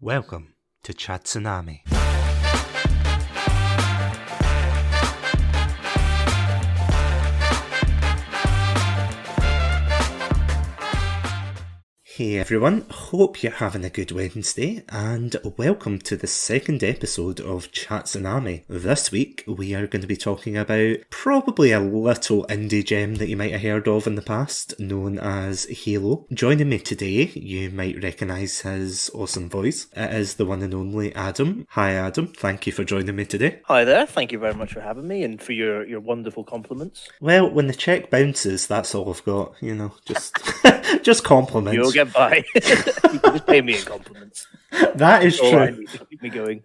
Welcome to Satsunami. Hey everyone, hope you're having a good Wednesday, and welcome to the second episode of Satsunami. This week we are going to be talking about probably a little indie gem that you might have heard of in the past, known as Halo. Joining me today, you might recognise his awesome voice. It is the one and only Adam. Hi Adam, thank you for joining me today. Hi there, thank you very much for having me and for your wonderful compliments. Well, when the check bounces, that's all I've got, just just compliments. You'll get by. You can just pay me in compliments. That is true. I need to keep me going.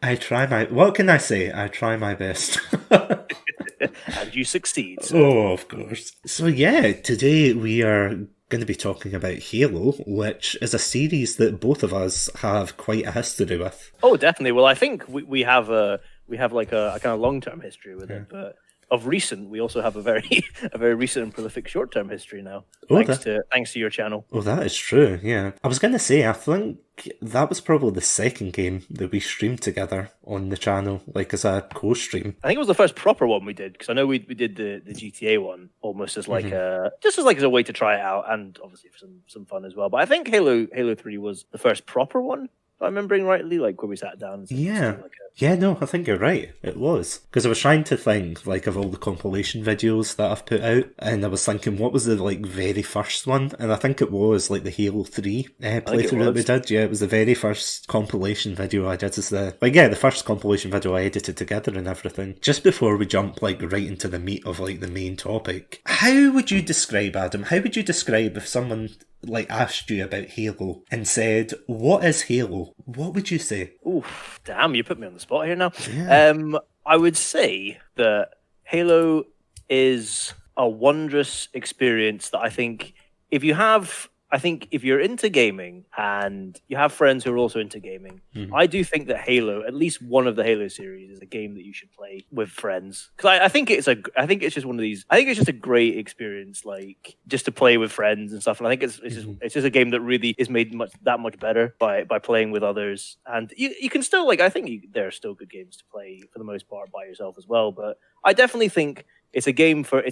What can I say? I try my best. And you succeed. So. Oh, of course. So yeah, today we are going to be talking about Halo, which is a series that both of us have quite a history with. Oh, definitely. Well, I think we have like a kind of long-term history with it, but of recent, we also have a very recent and prolific short-term history now. Thanks to your channel. Oh, that is true. Yeah, I was going to say, I think that was probably the second game that we streamed together on the channel, like as a co-stream. I think it was the first proper one we did, because I know we did the GTA one almost as like as a way to try it out, and obviously for some fun as well. But I think Halo 3 was the first proper one. If I'm remembering rightly, like where we sat down. No, I think you're right. It was. Because I was trying to think, like, of all the compilation videos that I've put out, and I was thinking, what was the, like, very first one? And I think it was, like, the Halo 3 playthrough that we did. Yeah, it was the very first compilation video I did. The first compilation video I edited together and everything. Just before we jump, like, right into the meat of, like, the main topic. How would you describe, Adam, if someone like asked you about Halo and said, what is Halo? What would you say? Oof, damn, you put me on the spot here now. Yeah. I would say that Halo is a wondrous experience that I think if you're into gaming and you have friends who are also into gaming, I do think that Halo, at least one of the Halo series, is a game that you should play with friends. Because I think it's just one of these. I think it's just a great experience, like just to play with friends and stuff. And I think it's just a game that really is made that much better by playing with others. And you can still there are still good games to play for the most part by yourself as well. But I definitely think it's a game for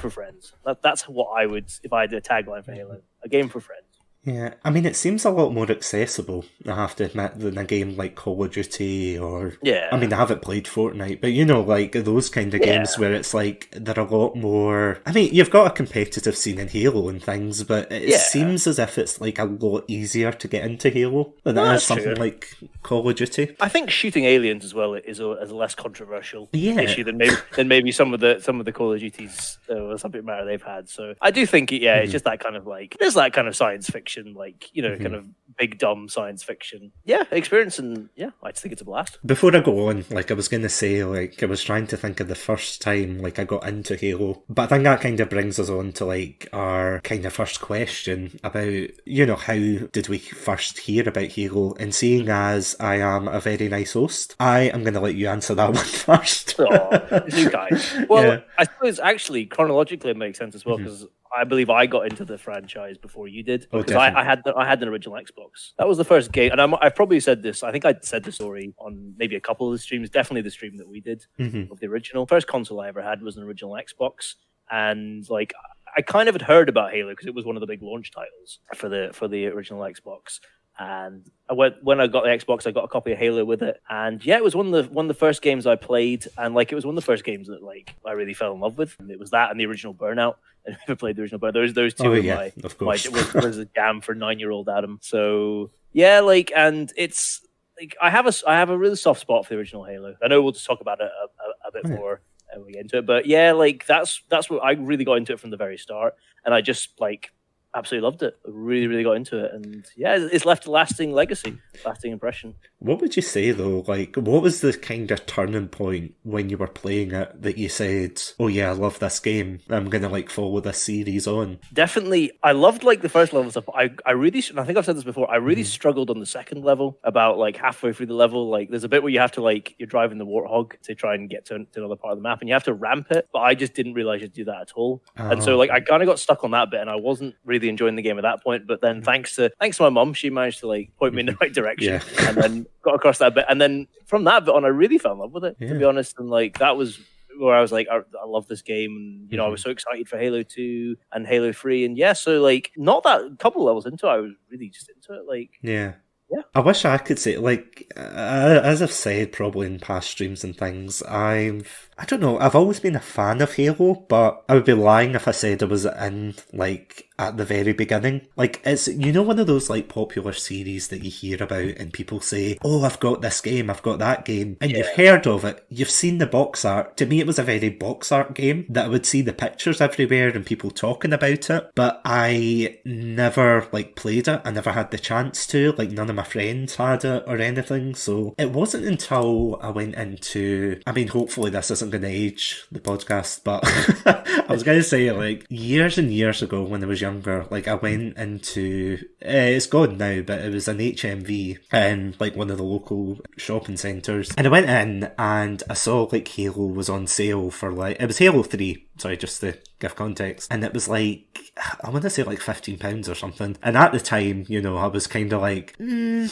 friends. That's what I would, if I had a tagline for Halo. A game for friends. Yeah, I mean, it seems a lot more accessible, I have to admit, than a game like Call of Duty or... Yeah. I mean, I haven't played Fortnite, but like those kind of games where it's like, they're a lot more... I mean, you've got a competitive scene in Halo and things, but it seems as if it's like a lot easier to get into Halo than it is something like Call of Duty. I think shooting aliens as well is a less controversial issue than maybe some of the Call of Duties or subject matter they've had. So I do think it's just that kind of like, there's that kind of science fiction, like, kind of big dumb science fiction experience, and I just think it's a blast. Before I go on, like I was going to say, like I was trying to think of the first time like I got into Halo, but I think that kind of brings us on to like our kind of first question about, how did we first hear about Halo, and seeing as I am a very nice host, I am going to let you answer that one first. Oh, you guys. Well, I suppose actually chronologically it makes sense as well, because I believe I got into the franchise before you did, because I had an original Xbox. That was the first game, and I've probably said this. I think I said the story on maybe a couple of the streams. Definitely the stream that we did of the original. First console I ever had was an original Xbox, and like I kind of had heard about Halo because it was one of the big launch titles for the original Xbox. And when I got the Xbox, I got a copy of Halo with it, and it was one of the first games I played, and like it was one of the first games that like I really fell in love with. And it was that and the original Burnout. I never played the original Burnout. Those two was a jam for 9-year-old Adam. So and it's like I have a really soft spot for the original Halo. I know we'll just talk about it a bit more when we get into it, but that's what I really got into it from the very start, and I just like absolutely loved it. I really, really got into it, and it's left a lasting legacy, lasting impression. What would you say though? Like, what was the kind of turning point when you were playing it that you said, "Oh yeah, I love this game. I'm gonna like follow this series on"? Definitely, I loved like the first level stuff. I really, and I think I've said this before. I really struggled on the second level. About like halfway through the level, like there's a bit where you have to like you're driving the Warthog to try and get to another part of the map, and you have to ramp it. But I just didn't realize you'd do that at all, and so like I kind of got stuck on that bit, and I wasn't really really enjoying the game at that point. But then thanks to my mum, she managed to like point me in the right direction, and then got across that bit. And then from that bit on, I really fell in love with it, to be honest. And like that was where I was like, I love this game, and you know, I was so excited for Halo 2 and Halo 3, and so like not that couple levels into it, I was really just into it. Like, yeah. I wish I could say, like, as I've said probably in past streams and things, I don't know, I've always been a fan of Halo, but I would be lying if I said I was in, like, at the very beginning. Like, it's, you know, one of those, like, popular series that you hear about and people say, oh, I've got this game, I've got that game, and you've heard of it, you've seen the box art. To me, it was a very box art game, that I would see the pictures everywhere and people talking about it, but I never, like, played it. I never had the chance to, like, none of my friends had it or anything, so it wasn't until I went into, I mean, hopefully this isn't going to age the podcast, but I was going to say, like, years and years ago when I was younger, like, I went into, it's gone now, but it was an HMV in, like, one of the local shopping centres, and I went in and I saw, like, Halo was on sale for, like, it was Halo 3, sorry, just to give context, and it was like, I want to say like £15 or something, and at the time, you know, I was kind of like, do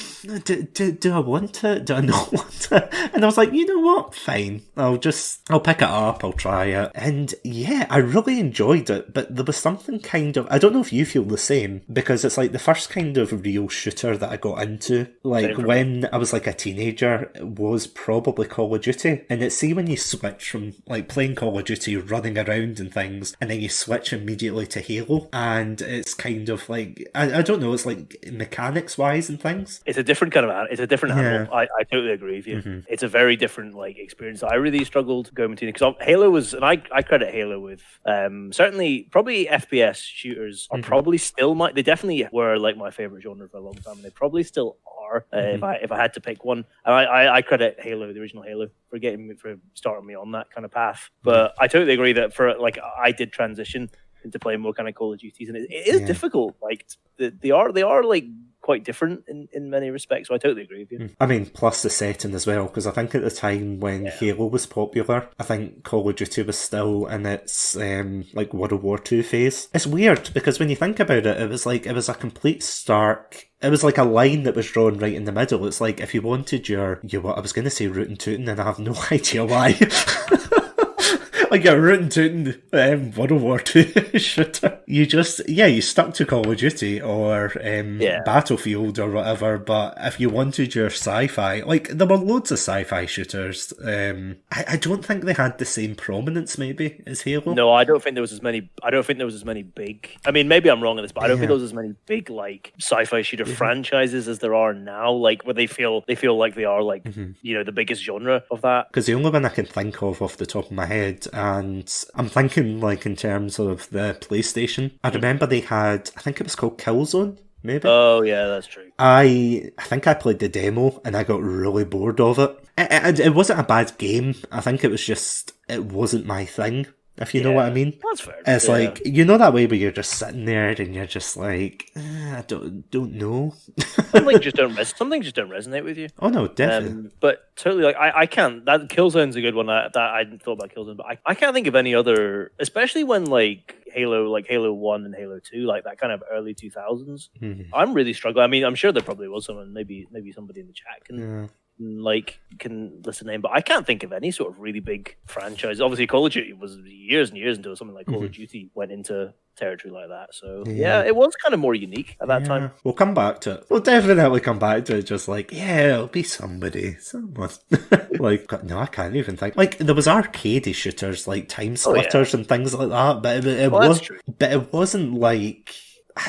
I want it? Do I not want it? And I was like, you know what, fine, I'll pick it up, I'll try it, and yeah, I really enjoyed it, but there was something kind of, I don't know if you feel the same, because it's like the first kind of real shooter that I got into, like when I was like a teenager, was probably Call of Duty, and it's, see when you switch from like playing Call of Duty, running around and things, and then you switch immediately to Halo, and it's kind of like, I don't know, it's like mechanics wise and things, it's a different kind of animal. I totally agree with you. It's a very different like experience. I really struggled going between it, because Halo was, and I credit Halo with certainly probably FPS shooters are probably still they definitely were like my favorite genre for a long time, and they probably still are if I had to pick one. And I credit Halo, the original Halo, for starting me on that kind of path. But I totally agree that for like, I did transition into playing more kind of Call of Duties, and it is difficult. Like they are like quite different in many respects. So I totally agree with you. I mean, plus the setting as well, because I think at the time when Halo was popular, I think Call of Duty was still in its like World War II phase. It's weird because when you think about it, it was a complete stark. It was like a line that was drawn right in the middle. It's like if you wanted your what I was going to say rootin' tootin', and I have no idea why. Like a rootin' tootin' World War II shooter. You stuck to Call of Duty or Battlefield or whatever, but if you wanted your sci-fi, like there were loads of sci-fi shooters, I don't think they had the same prominence maybe as Halo. No, I don't think there was as many big, I mean maybe I'm wrong on this, but I don't think there was as many big like sci-fi shooter franchises as there are now, like where they feel like they are like you know, the biggest genre of that. Because the only one I can think of off the top of my head, and I'm thinking like in terms of the PlayStation, I remember they had, I think it was called Killzone, maybe. Oh yeah, that's true. I think I played the demo and I got really bored of it. It wasn't a bad game. I think it was just, it wasn't my thing, if you know what I mean. That's fair. It's like, you know that way where you're just sitting there and you're just like, I don't know. Some things just don't resonate with you. Oh no, definitely. But totally, like I can't. That Killzone's a good one. That I thought about Killzone, but I can't think of any other. Especially when like Halo 1 and Halo 2, like that kind of early 2000s. I'm really struggling. I mean, I'm sure there probably was someone, maybe somebody in the chat can list a name, but I can't think of any sort of really big franchise. Obviously, Call of Duty was years and years until something like Call of Duty went into territory like that. So yeah, it was kind of more unique at that time. We'll come back to it. We'll definitely come back to it. Just like, it'll be someone. Like, no, I can't even think. Like, there was arcade shooters like Time Splitters and things like that, but it wasn't like,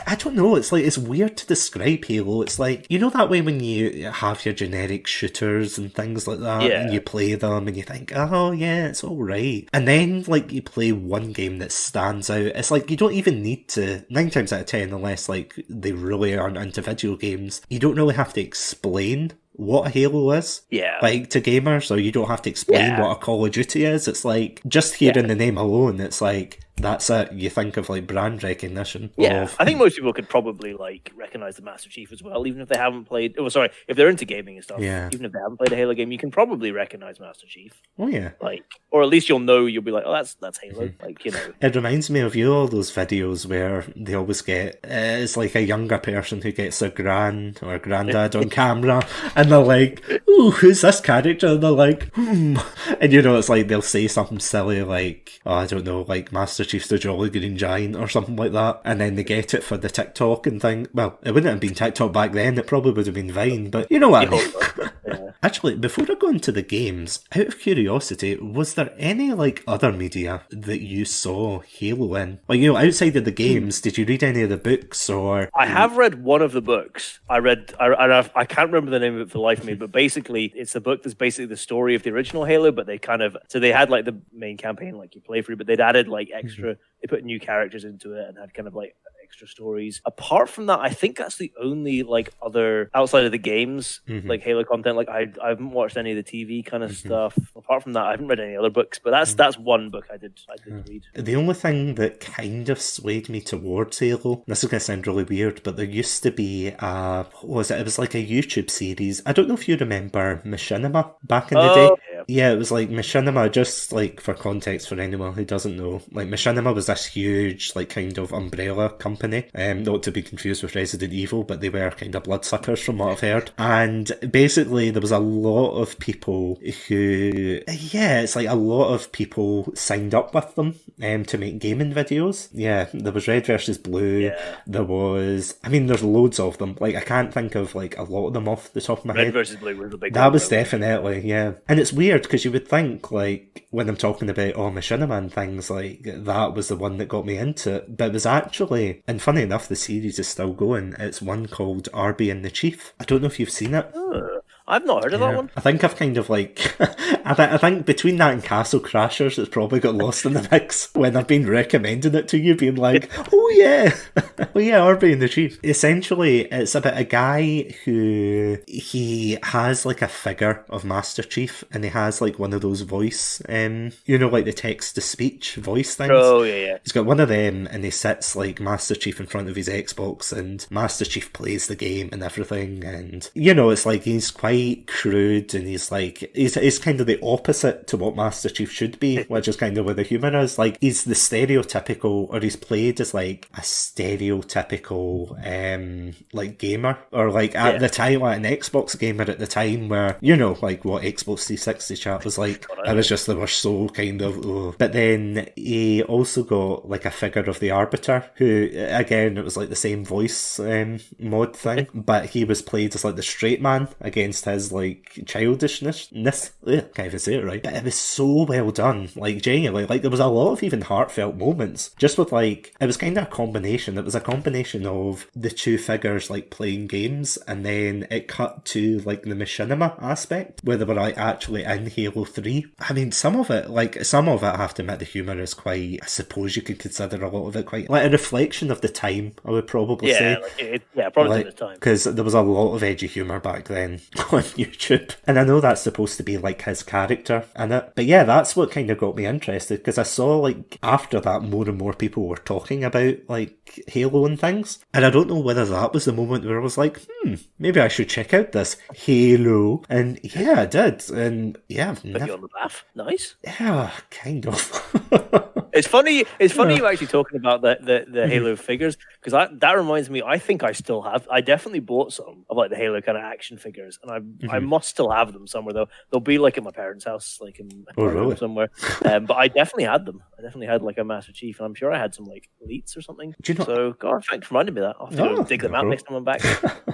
I don't know, it's like, it's weird to describe Halo. It's like, you know that way when you have your generic shooters and things like that, and you play them and you think, oh yeah, it's alright. And then like you play one game that stands out, it's like you don't even need to, 9 times out of 10, unless like they really aren't into video games, you don't really have to explain what a Halo is, like to gamers, or you don't have to explain what a Call of Duty is. It's like, just hearing the name alone, it's like, that's it. You think of like brand recognition. Yeah, I think most people could probably like recognize the Master Chief as well, even if they haven't played. Oh, sorry, if they're into gaming and stuff. Yeah. Even if they haven't played a Halo game, you can probably recognize Master Chief. Oh yeah. Like, or at least you'll be like, oh, that's Halo. Mm-hmm. Like, you know. It reminds me of all those videos where they always get it's like a younger person who gets a grand or a granddad on camera, and they're like, "Ooh, who's this character?" And they're like, "Hmm," and it's like they'll say something silly like, "Oh, I don't know, like Master Chief's the Jolly Green Giant" or something like that, and then they get it for the TikTok and thing. Well, it wouldn't have been TikTok back then; it probably would have been Vine, but you know what I mean. Yeah. Actually, before I go into the games, out of curiosity, was there any like other media that you saw Halo in? Like, outside of the games, did you read any of the books or? I have read one of the books. I can't remember the name of it for the life of me, but basically, it's the book that's basically the story of the original Halo, but they they had like the main campaign, like you play through, but they'd added like extra, they put new characters into it and had kind of like extra stories. Apart from that, I think that's the only like other outside of the games like Halo content. Like I haven't watched any of the TV kind of stuff. Apart from that, I haven't read any other books. But that's one book I did read. The only thing that kind of swayed me towards Halo, this is going to sound really weird, but there used to be what was it? It was like a YouTube series. I don't know if you remember Machinima back in the day. Yeah, it was like Machinima, just like for context for anyone who doesn't know. Like Machinima was this huge like kind of umbrella company, not to be confused with Resident Evil, but they were kind of bloodsuckers from what I've heard. And basically there was a lot of people who, it's like a lot of people signed up with them to make gaming videos. Yeah, there was Red versus Blue. Yeah. There was, there's loads of them. Like I can't think of like a lot of them off the top of my head. Red versus Blue was the big one. That was definitely, yeah. And it's weird because you would think like when I'm talking about Machinima and things, like that was the one that got me into it, but it was actually, and funny enough, the series is still going. It's one called RB and the Chief. I don't know if you've seen it. I've not heard of that one. I think I've kind of like, I think between that and Castle Crashers, it's probably got lost in the mix when I've been recommending it to you, being like, oh yeah, RB and the Chief. Essentially, it's about a guy who, he has like a figure of Master Chief, and he has like one of those voice, like the text-to-speech voice things. Oh, yeah. He's got one of them, and he sits like Master Chief in front of his Xbox, and Master Chief plays the game and everything, and, it's like he's quite crude, and he's like, he's kind of the opposite to what Master Chief should be, which is kind of where the humour is. Like, he's the stereotypical, or he's played as like a stereotypical like gamer, or like at the time, like an Xbox gamer at the time, where like what Xbox 360 chat was like. It was just, they were so kind of But then he also got like a figure of the Arbiter, who again, it was like the same voice mod thing, but he was played as like the straight man against his like childishness. Can't even say it right. But it was so well done. Like genuinely, like there was a lot of even heartfelt moments. Just with like, it was kind of a combination. It was a combination of the two figures like playing games, and then it cut to like the machinima aspect where they were like actually in Halo 3. Some of it I have to admit, the humour is quite, I suppose you could consider a lot of it quite like a reflection of the time, I would probably say. Probably the time. Because there was a lot of edgy humour back then on YouTube. And I know that's supposed to be like his character in it. But yeah, that's what kind of got me interested, because I saw like after that more and more people were talking about like Halo and things. And I don't know whether that was the moment where I was like, maybe I should check out this Halo. And yeah, I did. And yeah. Put you on the path. Nice. Yeah, kind of. It's funny you actually talking about the Halo figures, because that reminds me, I think I still have, I definitely bought some of like the Halo kind of action figures, and I must still have them somewhere though. They'll be like at my parents' house, like in somewhere. But I definitely had them. I definitely had like a Master Chief, and I'm sure I had some like elites or something. So God, thanks for reminding me of that. I'll have to go dig them out next time I'm back.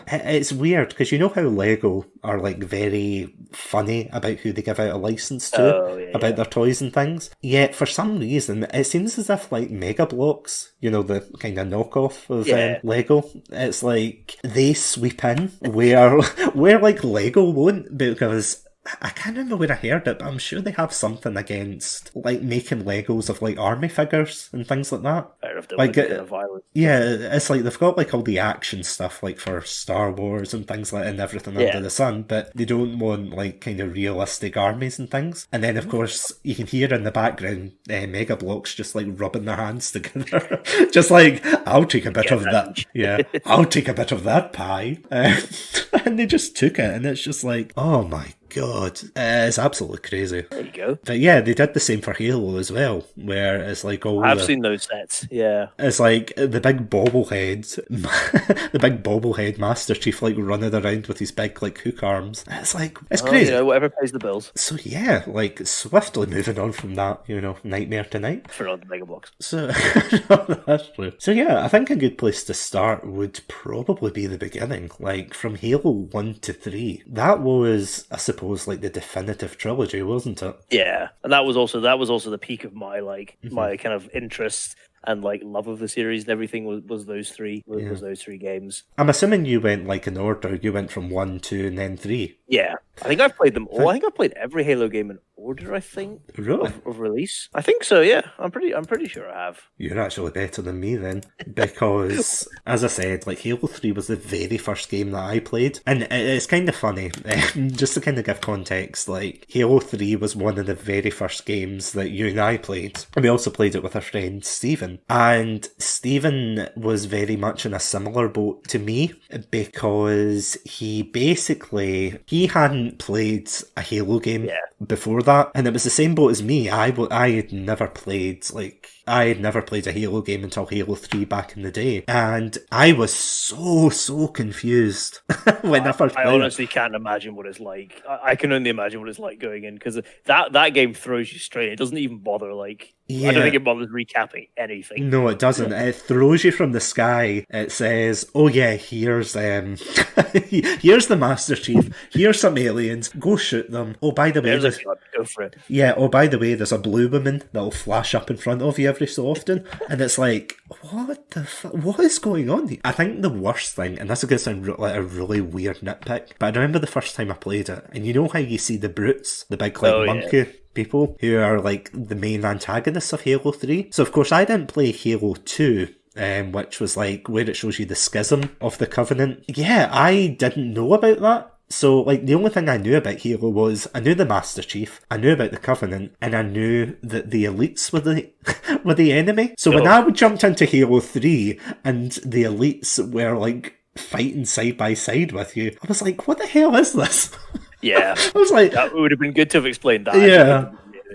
It's weird because you know how Lego are like very funny about who they give out a license to, about their toys and things. Yet for some reason it seems as if like Mega Bloks, the kind of knockoff of Lego, it's like they sweep in where like Lego won't, because I can't remember where I heard it, but I'm sure they have something against like making Legos of like army figures and things like that. Like kind of violence. Yeah, it's like they've got like all the action stuff like for Star Wars and things like and everything under the sun, but they don't want like kind of realistic armies and things. And then of course you can hear in the background Mega Bloks just like rubbing their hands together, just like I'll take a bit of that. Yeah, I'll take a bit of that pie, and they just took it, and it's just like, oh my God, it's absolutely crazy. There you go. But yeah, they did the same for Halo as well, where it's like all I've seen those sets, yeah. It's like the big bobblehead, the big bobblehead Master Chief like running around with his big like hook arms. It's like, it's crazy. You know, whatever pays the bills. So yeah, like swiftly moving on from that, you know, Nightmare Tonight. For all the Mega Bloks. So, that's true. So yeah, I think a good place to start would probably be the beginning, like from Halo 1 to 3. That was, I suppose, like the definitive trilogy, wasn't it? Yeah, and that was also the peak of my like my kind of interest and like love of the series and everything was those three games. I'm assuming you went like in order. You went from 1, 2, and then 3. Yeah, I think I've played them all. I think I've played every Halo game in order. I think really of release. I think so. Yeah, I'm pretty sure I have. You're actually better than me then, because as I said, like Halo 3 was the very first game that I played, and it's kind of funny. Just to kind of give context, like Halo 3 was one of the very first games that you and I played, and we also played it with our friend Stephen. And Stephen was very much in a similar boat to me because he hadn't played a Halo game before that, and it was the same boat as me. I had never played a Halo game until Halo 3 back in the day, and I was so confused when I first played. I honestly can't imagine what it's like. I can only imagine what it's like going in, because that game throws you straight. It doesn't even bother I don't think it bothers recapping anything. No, it doesn't. It throws you from the sky. It says, "Oh yeah, here's here's the Master Chief. Here's some aliens. Go shoot them. Oh, by the way, go for it." Yeah. Oh, by the way, there's a blue woman that'll flash up in front of you every so often, and it's like, what the what is going on here? I think the worst thing, and this is going to sound like a really weird nitpick, but I remember the first time I played it, and you know how you see the brutes, the big monkey people who are like the main antagonists of Halo 3. So of course I didn't play Halo 2, which was like where it shows you the schism of the Covenant. Yeah, I didn't know about that. So, like, the only thing I knew about Halo was I knew the Master Chief, I knew about the Covenant, and I knew that the elites were the enemy. So when I jumped into Halo 3 and the elites were like fighting side by side with you, I was like, what the hell is this? Yeah, I was like, that would have been good to have explained that. Yeah.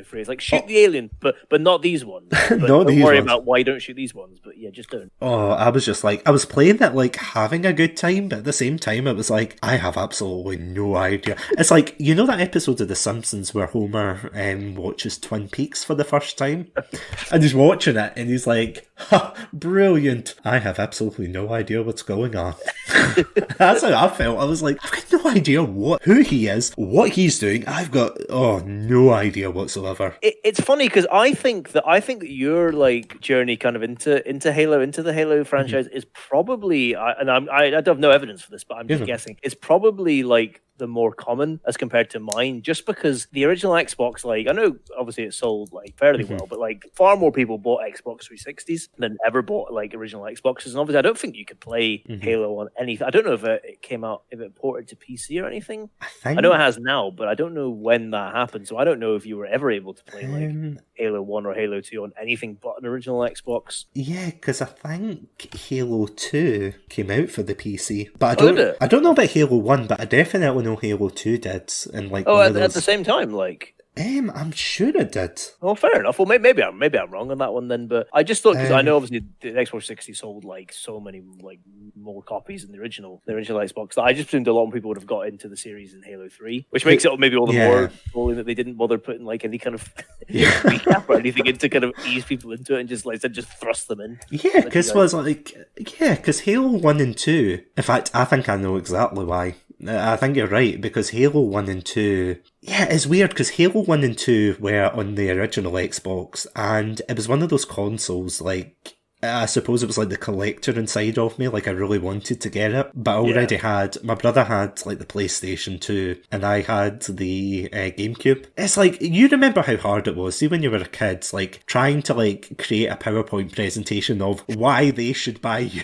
Phrase like shoot the alien, but not these ones. But don't worry about why you don't shoot these ones. But yeah, just don't. Oh, I was just like, I was playing it like having a good time, but at the same time, it was like I have absolutely no idea. It's like, you know that episode of The Simpsons where Homer watches Twin Peaks for the first time, and he's watching it, and he's like, "Ha, brilliant! I have absolutely no idea what's going on." That's how I felt. I was like, I've got no idea who he is, what he's doing. I've got no idea whatsoever. It's funny because I think that your like journey kind of into the Halo franchise is probably, I have no evidence for this, but I'm just guessing, it's probably like the more common as compared to mine, just because the original Xbox, like, I know obviously it sold like fairly well, but like far more people bought Xbox 360s than ever bought like original Xboxes, and obviously I don't think you could play Halo on anything. I don't know if it came out, if it ported to PC or anything. I know it has now, but I don't know when that happened, so I don't know if you were ever able to play like Halo 1 or Halo 2 on anything but an original Xbox. Yeah, because I think Halo 2 came out for the PC, but I don't know about Halo 1, but I definitely know Halo 2 did, and like at the same time, like. I'm sure it did. Oh, fair enough. Well, maybe I'm wrong on that one then, but I just thought, because I know obviously the Xbox 60 sold like so many like more copies than the original Xbox, that I just assumed a lot of people would have got into the series in Halo 3, which makes it maybe all the more appalling that they didn't bother putting like any kind of recap or anything in to kind of ease people into it, and just thrust them in. Yeah, because Halo 1 and 2, in fact, I think I know exactly why. I think you're right, because Halo 1 and 2... Yeah, it's weird, because Halo 1 and 2 were on the original Xbox, and it was one of those consoles, like... I suppose it was like the collector inside of me, like I really wanted to get it, but I already had, my brother had like the PlayStation 2 and I had the GameCube. It's like, you remember how hard it was, see when you were a kid, like trying to like create a PowerPoint presentation of why they should buy you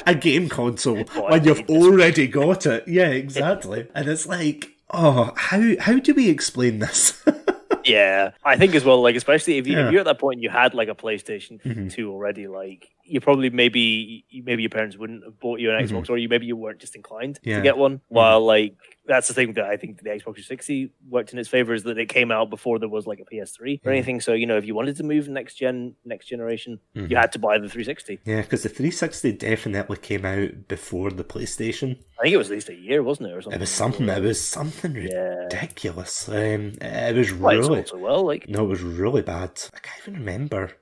a game console when you've already got it. Yeah, exactly. And it's like, oh, how do we explain this? Yeah, I think as well, like, especially if you're at that point and you had like a PlayStation 2 already, like, you probably maybe your parents wouldn't have bought you an Xbox, or you weren't just inclined to get one. While like that's the thing that I think the Xbox 360 worked in its favor, is that it came out before there was like a PS3 or anything. So if you wanted to move next generation, you had to buy the 360. Yeah, because the 360 definitely came out before the PlayStation. I think it was at least a year, wasn't it, or something? It was something ridiculous. It was really no, it was really bad. I can't even remember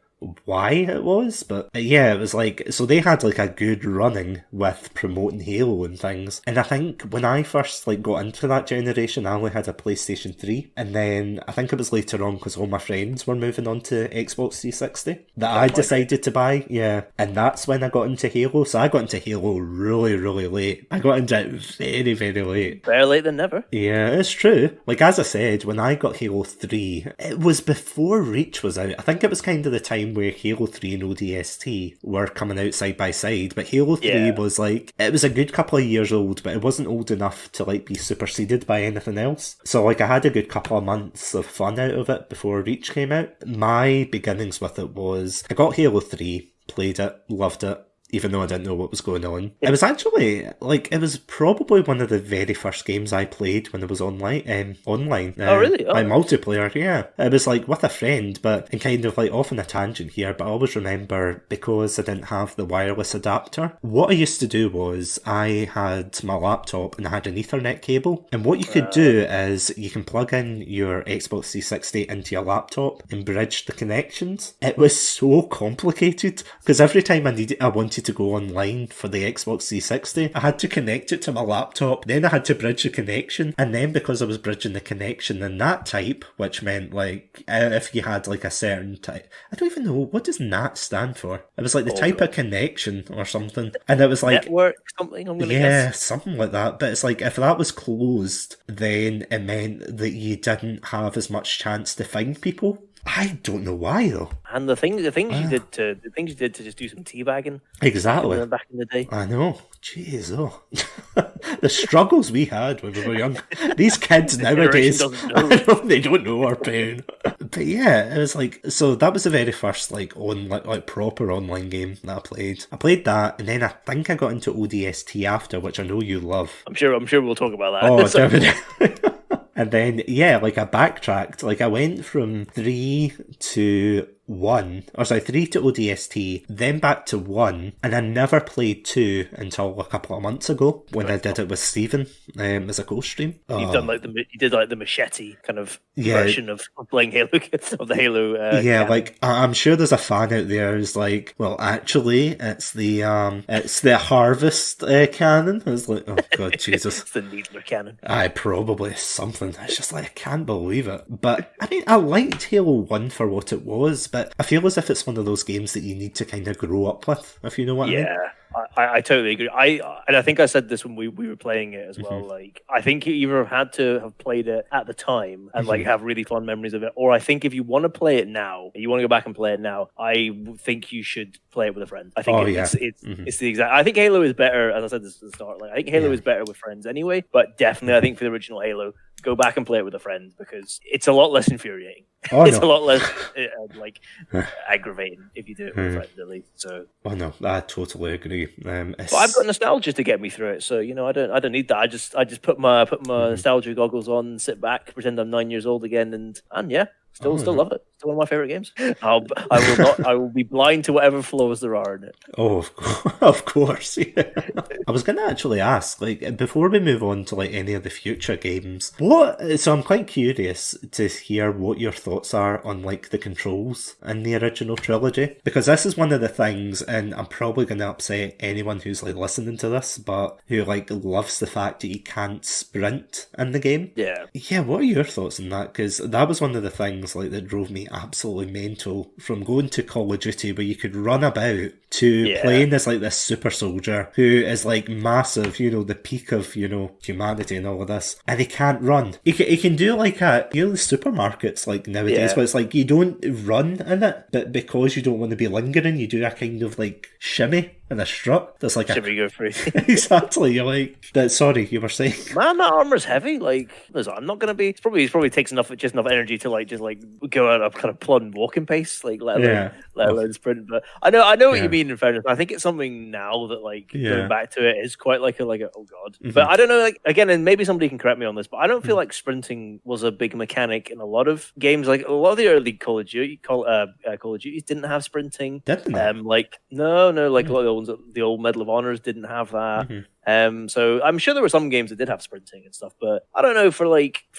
why it was, but yeah, it was like, so they had like a good running with promoting Halo and things, and I think when I first like got into that generation, I only had a PlayStation 3, and then I think it was later on, because all my friends were moving on to Xbox 360, that I decided to buy, and that's when I got into Halo. So I got into Halo really, really late. I got into it very, very late. Better late than never. Yeah, it's true. Like, as I said, when I got Halo 3, it was before Reach was out. I think it was kind of the time where Halo 3 and ODST were coming out side by side, but Halo 3 was like, it was a good couple of years old, but it wasn't old enough to like be superseded by anything else. So like, I had a good couple of months of fun out of it before Reach came out. My beginnings with it was, I got Halo 3, played it, loved it, even though I didn't know what was going on. It was actually, like, it was probably one of the very first games I played when it was online. Oh, really? By multiplayer, yeah. It was, like, with a friend, but, and kind of, like, off on a tangent here, but I always remember, because I didn't have the wireless adapter, what I used to do was, I had my laptop and I had an Ethernet cable, and what you could do is, you can plug in your Xbox 360 into your laptop and bridge the connections. It was so complicated, because every time I wanted to go online for the Xbox 360, I had to connect it to my laptop, then I had to bridge the connection, and then because I was bridging the connection in that type, which meant like, if you had like a certain type, I don't even know, what does NAT stand for? It was like the type of connection or something, and it was like network something, I'm gonna guess. Something like that, but it's like, if that was closed, then it meant that you didn't have as much chance to find people. I don't know why though. And the things you did to just do some teabagging. Exactly. Back in the day. I know. Jeez, the struggles we had when we were young. These kids nowadays, they don't know our pain. But yeah, it was like, so that was the very first like proper online game that I played. I played that, and then I think I got into ODST after, which I know you love. I'm sure we'll talk about that. Oh, definitely. And then, like, I backtracked. Like, I went from 3 to 3 to ODST, then back to 1, and I never played 2 until a couple of months ago when I did it with Steven as a co-stream. You've done you did the machete kind of version of playing Halo, of the Halo. Like, I'm sure there's a fan out there who's like, well, actually, it's the Harvest cannon. It's like, oh god, Jesus, it's the Needler cannon. Probably something. It's just like, I can't believe it. But I mean, I liked Halo 1 for what it was, but I feel as if it's one of those games that you need to kind of grow up with, if you know what I mean. I totally agree. I think I said this when we were playing it as well. Like, I think you either had to have played it at the time and like have really fond memories of it, or I think if you want to play it now, you want to go back and play it now, I think you should play it with a friend. I think it's the exact. I think Halo is better, as I said this at the start. Like, I think Halo is better with friends anyway, but definitely I think for the original Halo, go back and play it with a friend, because it's a lot less infuriating. It's a lot less aggravating if you do it with a friend, at least. So. Oh no, I totally agree. But I've got nostalgia to get me through it, so I don't need that. I just put my nostalgia goggles on, sit back, pretend I'm 9 years old again, and still love it. Still one of my favorite games. I will be blind to whatever flaws there are in it. Oh, of course. Yeah. I was going to actually ask, like, before we move on to like any of the future games, so I'm quite curious to hear what your thoughts are on like the controls in the original trilogy, because this is one of the things, and I'm probably going to upset anyone who's like listening to this, but who like loves the fact that you can't sprint in the game. Yeah. What are your thoughts on that? Because that was one of the things like that drove me me absolutely mental, from going to Call of Duty where you could run about to playing as like this super soldier who is like massive, you know, the peak of, you know, humanity and all of this, and he can't run. He can do like a, you know, the supermarkets like nowadays, but it's like you don't run in it, but because you don't want to be lingering, you do a kind of like shimmy and a strut. That's like shimmy go free. Exactly. You're like, sorry, you were saying. Man, that armor's heavy. Like, listen, I'm not gonna be. It probably takes enough energy to like just like go at a kind of plod and walking pace, like let alone sprint. But I know what you mean. In fairness, I think it's something now that like going back to it is quite like a oh god. But I don't know. Like again, and maybe somebody can correct me on this, but I don't feel like sprinting was a big mechanic in a lot of games. Like a lot of the early Call of Duties didn't have sprinting. Didn't like no, like a lot of the ones, the old Medal of Honors didn't have that. So I'm sure there were some games that did have sprinting and stuff, but I don't know, for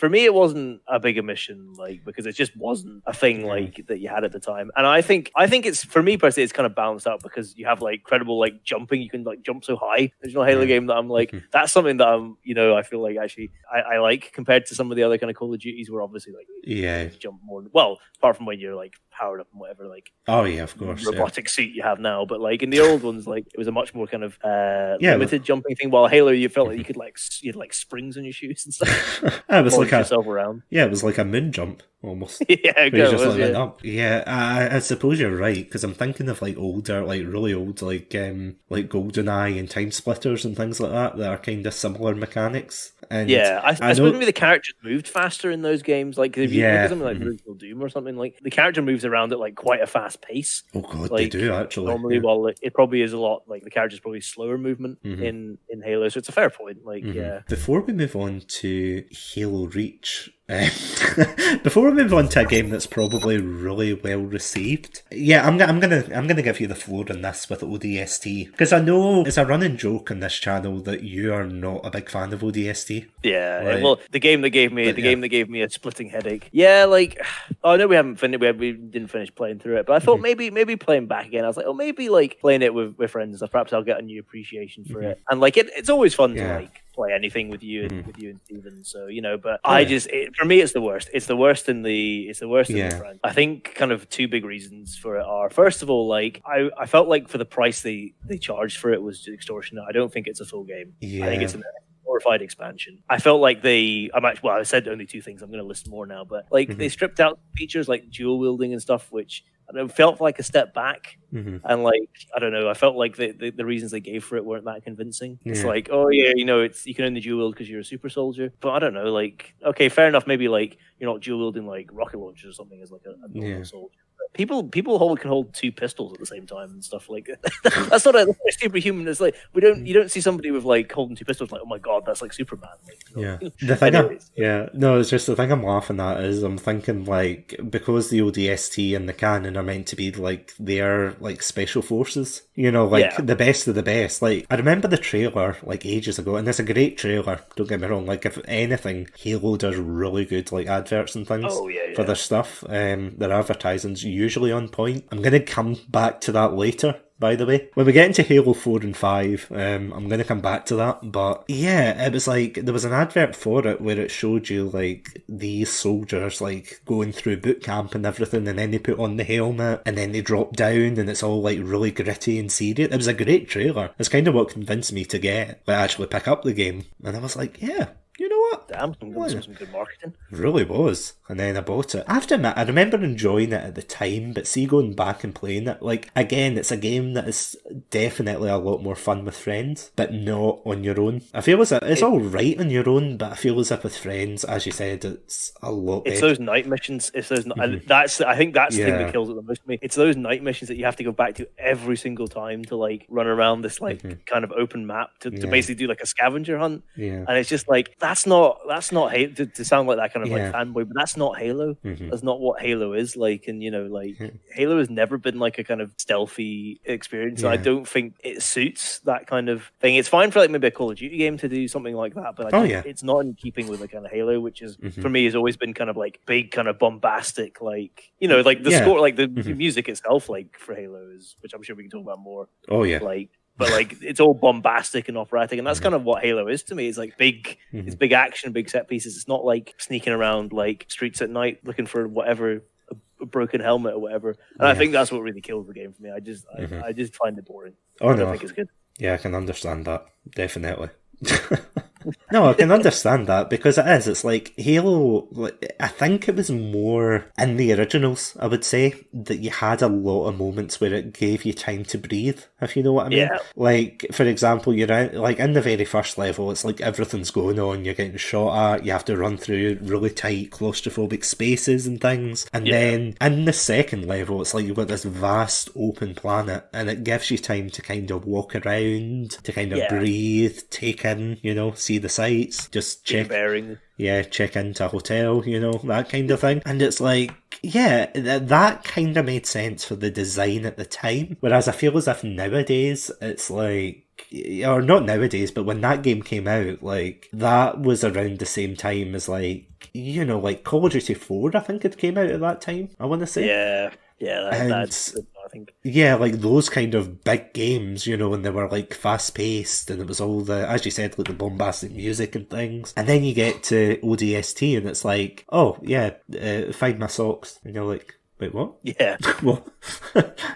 me it wasn't a big omission, like, because it just wasn't a thing like that you had at the time. And I think it's, for me personally, it's kind of balanced out because you have like credible like jumping, you can like jump so high. There's no Halo game that I'm like that's something that I'm, you know, I feel like actually I like compared to some of the other kind of Call of Duties where obviously like you jump more, well, apart from when you're like powered up and whatever, like of course robotic suit you have now, but like in the old ones, like it was a much more kind of limited jumping thing, while Halo you felt like you could like you had like springs on your shoes and stuff. It was like yourself around. It was like a moon jump almost. Up. I suppose you're right, because I'm thinking of like older, like really old, like GoldenEye and Time Splitters and things like that are kind of similar mechanics. And I suppose maybe the characters moved faster in those games. Like if you look at something like Brutal Doom or something, like the character moves around at like quite a fast pace. Oh god, like, they do actually. Normally, while it probably is a lot, like the character's probably slower movement in Halo, so it's a fair point. Like Before we move on to Halo Reach, before we move on to a game that's probably really well received, I'm gonna give you the floor on this with ODST, because I know it's a running joke on this channel that you are not a big fan of ODST. Well, the game that gave me a splitting headache. Like, I know we haven't finished, we didn't finish playing through it, but I thought maybe playing back again, I was like, maybe like playing it with friends and stuff, perhaps I'll get a new appreciation for it. And like it's always fun to like play anything with you and Steven. So, you know, but for me it's the worst. It's the worst in the front. I think kind of two big reasons for it are, first of all, like I felt like for the price they charged for it was extortionate. I don't think it's a full game. I think it's an glorified expansion. I felt like I said only two things. I'm going to list more now, but like they stripped out features like dual wielding and stuff, which I don't know, felt like a step back. And like, I don't know, I felt like the reasons they gave for it weren't that convincing. It's like, you know, you can only dual wield because you're a super soldier. But I don't know, like, okay, fair enough, maybe like you're not dual wielding like rocket launchers or something as like a normal soldier. People can hold two pistols at the same time and stuff like that. That's not superhuman. It's like you don't see somebody with like holding two pistols like, oh my god, that's like Superman. Like, The thing it's just the thing I'm laughing at is I'm thinking like, because the ODST and the canon are meant to be like their like special forces, you know, like the best of the best. Like I remember the trailer like ages ago, and it's a great trailer, don't get me wrong. Like if anything, Halo does really good like adverts and things for their stuff. Their advertising's usually on point. I'm going to come back to that later, by the way. When we get into Halo 4 and 5, I'm going to come back to that. But yeah, it was like, there was an advert for it where it showed you like these soldiers like going through boot camp and everything, and then they put on the helmet and then they drop down and it's all like really gritty and serious. It was a great trailer. It's kind of what convinced me to actually pick up the game. And I was like, yeah, you know what? Damn, some good marketing. It really was. And then I bought it. I have to admit, I remember enjoying it at the time, but see, going back and playing it, like, again, it's a game that is definitely a lot more fun with friends, but not on your own. I feel as if it's all right on your own, but I feel as if with friends, as you said, it's a lot better. It's those night missions. I think that's the thing that kills it the most for me. It's those night missions that you have to go back to every single time to like run around this like kind of open map to basically do like a scavenger hunt. And it's just like, that's not Halo, to sound like that kind of like fanboy, but that's not Halo. That's not what Halo is like. And you know, like Halo has never been like a kind of stealthy experience. I don't think it suits that kind of thing. It's fine for like maybe a Call of Duty game to do something like that, but it's not in keeping with the kind of Halo, which is for me has always been kind of like big, kind of bombastic, like, you know, like the score, like the music itself, like for Halo is, which I'm sure we can talk about more. But like it's all bombastic and operatic, and that's kind of what Halo is to me. It's like big, it's big action, big set pieces. It's not like sneaking around like streets at night looking for whatever broken helmet or whatever. And I think that's what really kills the game for me. I just find it boring. Oh, I don't think it's good. Yeah, I can understand that. Definitely. No, I can understand that because it is. It's like Halo, I think it was more in the originals, I would say, that you had a lot of moments where it gave you time to breathe, if you know what I mean. Yeah. Like, for example, you're in the very first level, it's like everything's going on, you're getting shot at, you have to run through really tight claustrophobic spaces and things. And then in the second level, it's like you've got this vast open planet and it gives you time to kind of walk around, to kind of breathe, take in, see the sights, just check bearing. Yeah, check into a hotel, that kind of thing. And it's like, that kind of made sense for the design at the time. Whereas I feel as if nowadays, it's like, or not nowadays, but when that game came out, like, that was around the same time as like Call of Duty 4, I think it came out at that time, I want to say. That's good, I think. Yeah, like those kind of big games, and they were like fast paced and it was all the, as you said, like the bombastic music and things. And then you get to ODST and it's like, oh yeah, find my socks. And you're like, wait, what? Yeah. What?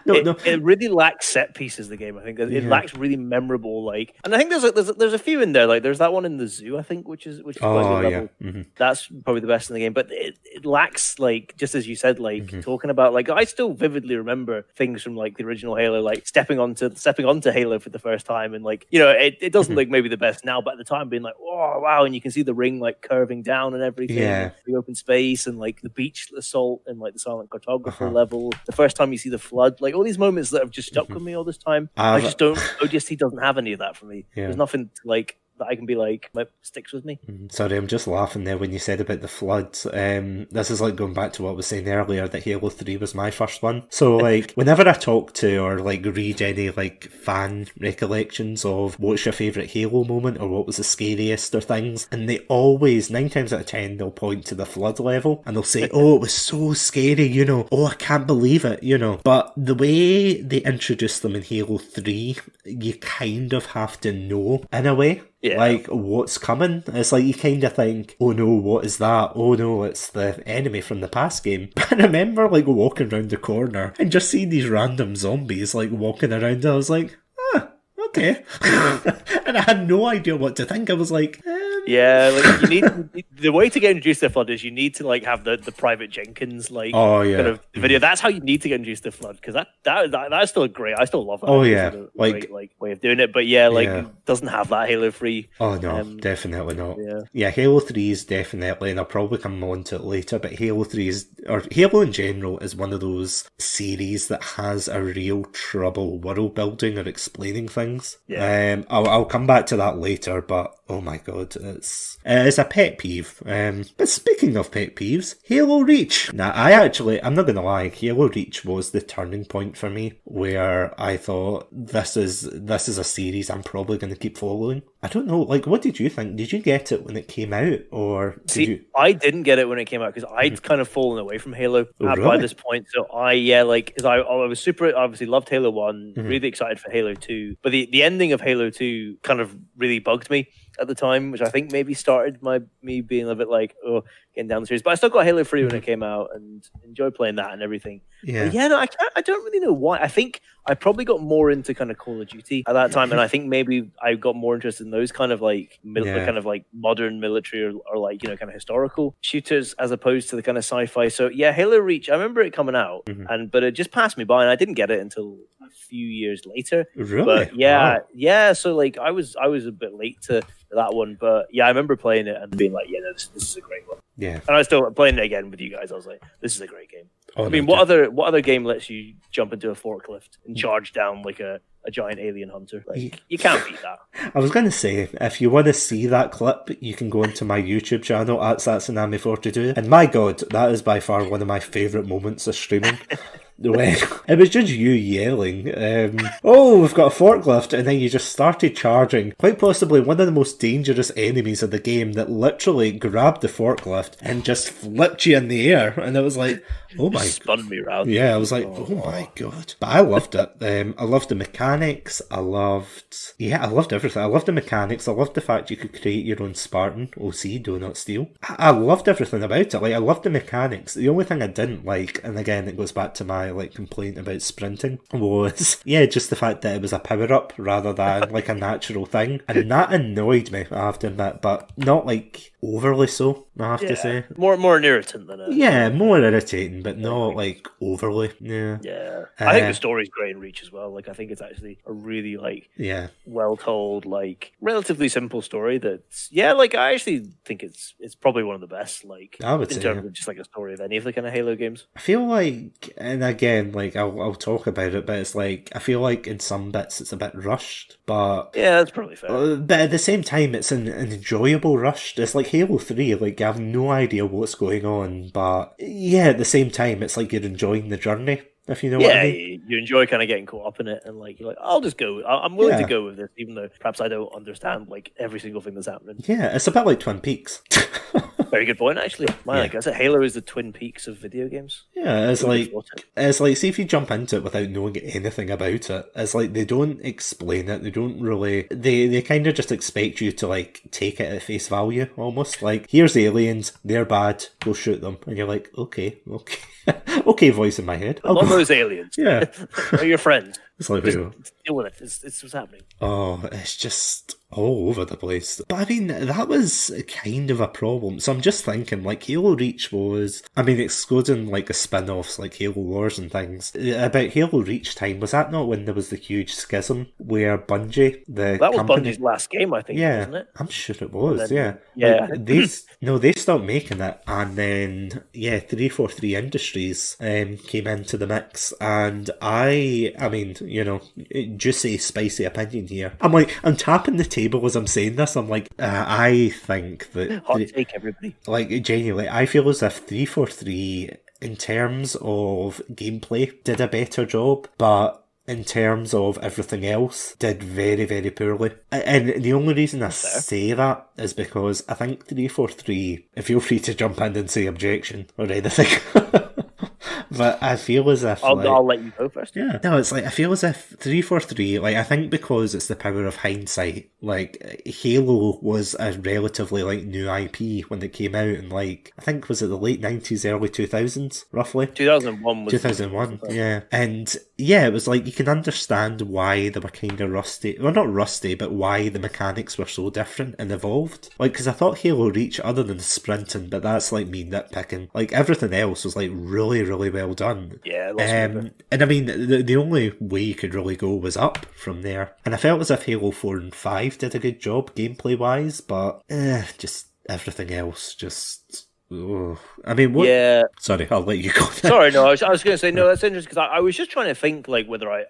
No. It really lacks set pieces, the game, I think. It lacks really memorable, like... And I think there's a few in there, like there's that one in the zoo, I think, which is quite a good level. Mm-hmm. That's probably the best in the game, but it lacks, like, just as you said, like, talking about, like, I still vividly remember things from, like, the original Halo, like, stepping onto Halo for the first time, and, like, it doesn't look maybe the best now, but at the time being like, oh, wow, and you can see the ring, like, curving down and everything, the open space, and, like, the beach assault, and, like, the silent cartographer level, the first time you see the flood, like all these moments that have just stuck with me all this time. I just don't. ODST doesn't have any of that for me. There's nothing like that I can be like, that sticks with me. Sorry, I'm just laughing there when you said about the flood. This is like going back to what I was saying earlier, that Halo 3 was my first one. So like whenever I talk to or like read any like fan recollections of what's your favourite Halo moment or what was the scariest or things, and they always, 9 times out of 10, they'll point to the flood level and they'll say, oh, it was so scary, oh, I can't believe it, But the way they introduced them in Halo 3, you kind of have to know in a way. Yeah. Like, what's coming? It's like you kind of think, oh no, what is that? Oh no, it's the enemy from the past game. But I remember, like, walking around the corner and just seeing these random zombies, like, walking around. I was like, okay. And I had no idea what to think. I was like, yeah, like you need the way to get introduced to the flood is you need to like have the Private Jenkins kind of video. That's how you need to get introduced to the flood, because that's still great. I still love that. Oh yeah, great, way of doing it. But it doesn't have that Halo 3. Oh no, definitely not. Yeah, Halo 3 is definitely, and I'll probably come on to it later. But Halo 3 is, or Halo in general, is one of those series that has a real trouble world building or explaining things. Yeah. I'll come back to that later. But oh my god. It's a pet peeve. But speaking of pet peeves, Halo Reach. Now, I'm not going to lie, Halo Reach was the turning point for me, where I thought, this is a series I'm probably going to keep following. I don't know, like, what did you think? Did you get it when it came out, or did you? I didn't get it when it came out, because I'd kind of fallen away from Halo by this point. So because I was super, obviously loved Halo 1, really excited for Halo 2, but the ending of Halo 2 kind of really bugged me at the time, which I think maybe started me being a bit like, oh, getting down the series. But I still got Halo 3 when it came out and enjoyed playing that and everything. Yeah. But I don't really know why. I think I probably got more into kind of Call of Duty at that time, and I think maybe I got more interested in those kind of like kind of like modern military or like, kind of historical shooters as opposed to the kind of sci-fi. So yeah, Halo Reach, I remember it coming out, but it just passed me by, and I didn't get it until a few years later. Really? But yeah. So like I was a bit late to that one, but yeah, I remember playing it and being like, yeah, no, this is a great one. Yeah. And I was still playing it again with you guys. I was like, this is a great game. I mean, what other game lets you jump into a forklift and charge down like a giant alien hunter? Like, you can't beat that. I was going to say, if you want to see that clip, you can go into my YouTube channel at Satsunami42, and my god, that is by far one of my favourite moments of streaming. when it was just you yelling, oh, we've got a forklift, and then you just started charging quite possibly one of the most dangerous enemies of the game that literally grabbed the forklift and just flipped you in the air, and it was like, oh my, spun me around. Yeah, I was like, oh my god. But I loved it. I loved the mechanics. I loved everything. I loved the mechanics. I loved the fact you could create your own Spartan. OC, do not steal. I loved everything about it. Like, I loved the mechanics. The only thing I didn't like, and again, it goes back to my like complaint about sprinting, was just the fact that it was a power up rather than like a natural thing, and that annoyed me, I have to admit, but not like overly so, I have to say. More an irritant than it. Yeah, more irritating, but not like overly. Yeah. I think the story's great in Reach as well. Like, I think it's actually a really like well told, like relatively simple story. That's like I actually think it's probably one of the best. Like, I would say, terms of just like a story of any of the kind of Halo games. I feel like, and again, like I'll talk about it, but it's like I feel like in some bits it's a bit rushed, but yeah, that's probably fair. But at the same time, it's an enjoyable rush. It's like Halo 3, like I have no idea what's going on, but at the same time, it's like you're enjoying the journey, if you know what I mean. You enjoy kind of getting caught up in it, and like you're like, I'll just go. I'm willing to go with this, even though perhaps I don't understand like every single thing that's happening. Yeah, it's a bit like Twin Peaks. Very good point, actually. I guess Halo is the Twin Peaks of video games. Yeah, it's like see if you jump into it without knowing anything about it, it's like they don't explain it. They don't really. They kind of just expect you to like take it at face value, almost like here's aliens, they're bad, go shoot them, and you're like, okay, okay, voice in my head. I love those aliens. Yeah, they're your friends. It's like deal with it. It's what's happening. Oh, it's just all over the place. But I mean, that was kind of a problem. So I'm just thinking, like, Halo Reach was, I mean, excluding like the spin-offs like Halo Wars and things, about Halo Reach time, was that not when there was the huge schism where Bungie, that was Bungie's last game, I think, wasn't it? I'm sure it was, then, Like, they stopped making it, and then 343 Industries came into the mix, and I mean, you know, juicy, spicy opinion here. I'm tapping the table as I'm saying this. I'm like, I think that hot take, everybody. Like, genuinely, I feel as if 343, in terms of gameplay, did a better job, but in terms of everything else, did very, very poorly. And the only reason I say that is because I think 343, feel free to jump in and say objection or anything. But I feel as if I'll let you go first. Yeah. No, it's like I feel as if 343, like I think because it's the power of hindsight, like Halo was a relatively like new IP when it came out, and like I think was it the late 90s, early 2000s, roughly? 2001 was 2001, yeah. And it was like you can understand why they were kind of rusty. Well, not rusty, but why the mechanics were so different and evolved. Like, because I thought Halo Reach, other than sprinting, but that's like me nitpicking, like everything else was like really, really well done. Yeah, and I mean, the only way you could really go was up from there. And I felt as if Halo 4 and 5 did a good job gameplay-wise, but just everything else just... Oh. I mean, what... Yeah. Sorry, I'll let you go there. Sorry, no, I was going to say, no, that's interesting, because I was just trying to think, like, whether I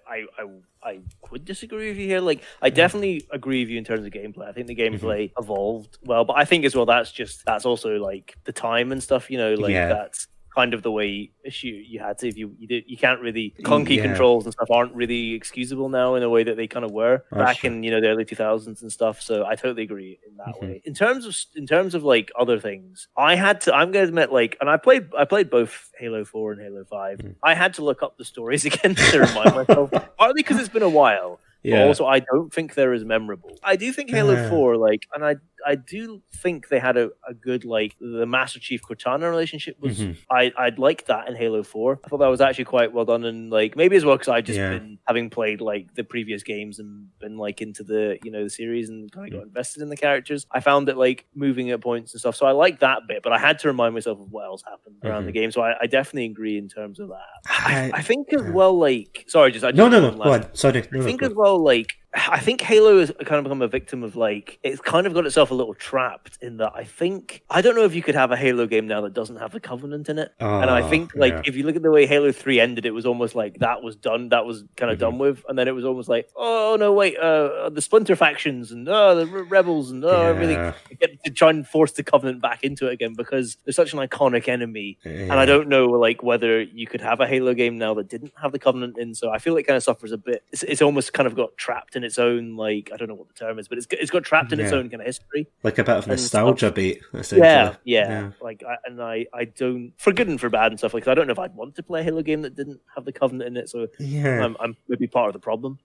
could disagree with you here. Like, I definitely agree with you in terms of gameplay. I think the gameplay evolved well, but I think as well, that's also, like, the time and stuff, you know, like, that's kind of the way you had to. If you can't really clunky controls and stuff aren't really excusable now in a way that they kind of were back in the early 2000s and stuff. So I totally agree in that way. In terms of like other things, I'm gonna admit, like, and I played both Halo 4 and Halo 5. I had to look up the stories again to remind myself, partly because it's been a while. Yeah. But also, I don't think they're as memorable. I do think Halo 4, like, and I do think they had a good, like, the Master Chief Cortana relationship was, I'd like that in Halo 4. I thought that was actually quite well done, and, like, maybe as well because I'd just been, having played, like, the previous games and been, like, into the, the series and kind of got invested in the characters. I found it, like, moving at points and stuff, so I like that bit, but I had to remind myself of what else happened around the game, so I definitely agree in terms of that. I think as well, like, sorry, No, go on. Sorry. I think as well, like, I think Halo has kind of become a victim of like, it's kind of got itself a little trapped in that I don't know if you could have a Halo game now that doesn't have the Covenant in it. And I think like if you look at the way Halo 3 ended, it was almost like that was done, that was kind of done with, and then it was almost like, oh no wait, the Splinter factions and the Rebels and everything, to try and force the Covenant back into it again because they're such an iconic enemy. And I don't know like whether you could have a Halo game now that didn't have the Covenant in, so I feel it kind of suffers a bit. It's almost kind of got trapped in its own, like, I don't know what the term is, but it's got trapped in its own kind of history, like a bit of nostalgia bait, essentially. Like I don't, for good and for bad and stuff, like I don't know if I'd want to play a Halo game that didn't have the Covenant in it, so I'm maybe part of the problem.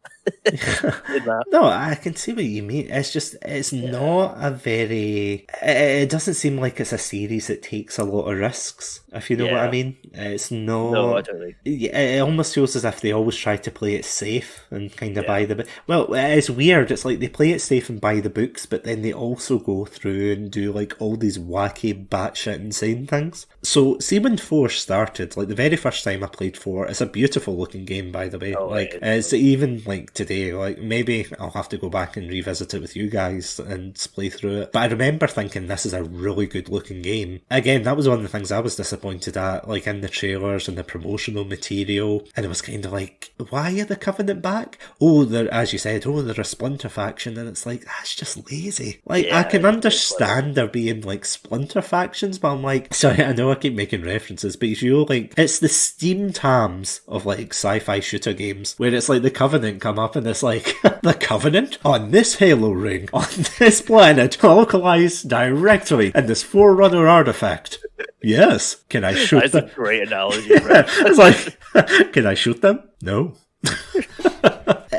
No, I can see what you mean. It's just, it's not a very, it doesn't seem like it's a series that takes a lot of risks, if you know what I mean. It's not. No, I totally. It almost feels as if they always try to play it safe and kind of buy the book. Well, it's weird. It's like they play it safe and buy the books, but then they also go through and do like all these wacky, batshit insane things. So, see when 4 started, like the very first time I played 4, it's a beautiful looking game, by the way. It's even like today, like maybe I'll have to go back and revisit it with you guys and play through it. But I remember thinking this is a really good looking game. Again, that was one of the things I was disappointed at, like in the trailers and the promotional material. And it was kind of like, why are the Covenant back? Oh, they're, as you said, they're a Splinter faction. And it's like, that's just lazy. Like, I can understand there being like Splinter factions, but I'm like, sorry, I know I keep making references, but you know, like, it's the Steam Tams of like sci-fi shooter games where it's like the Covenant come up and it's like, the Covenant on this Halo ring on this planet localized directly in this Forerunner artifact. Yes. Can I shoot them? That's a great analogy. It's like, can I shoot them? No.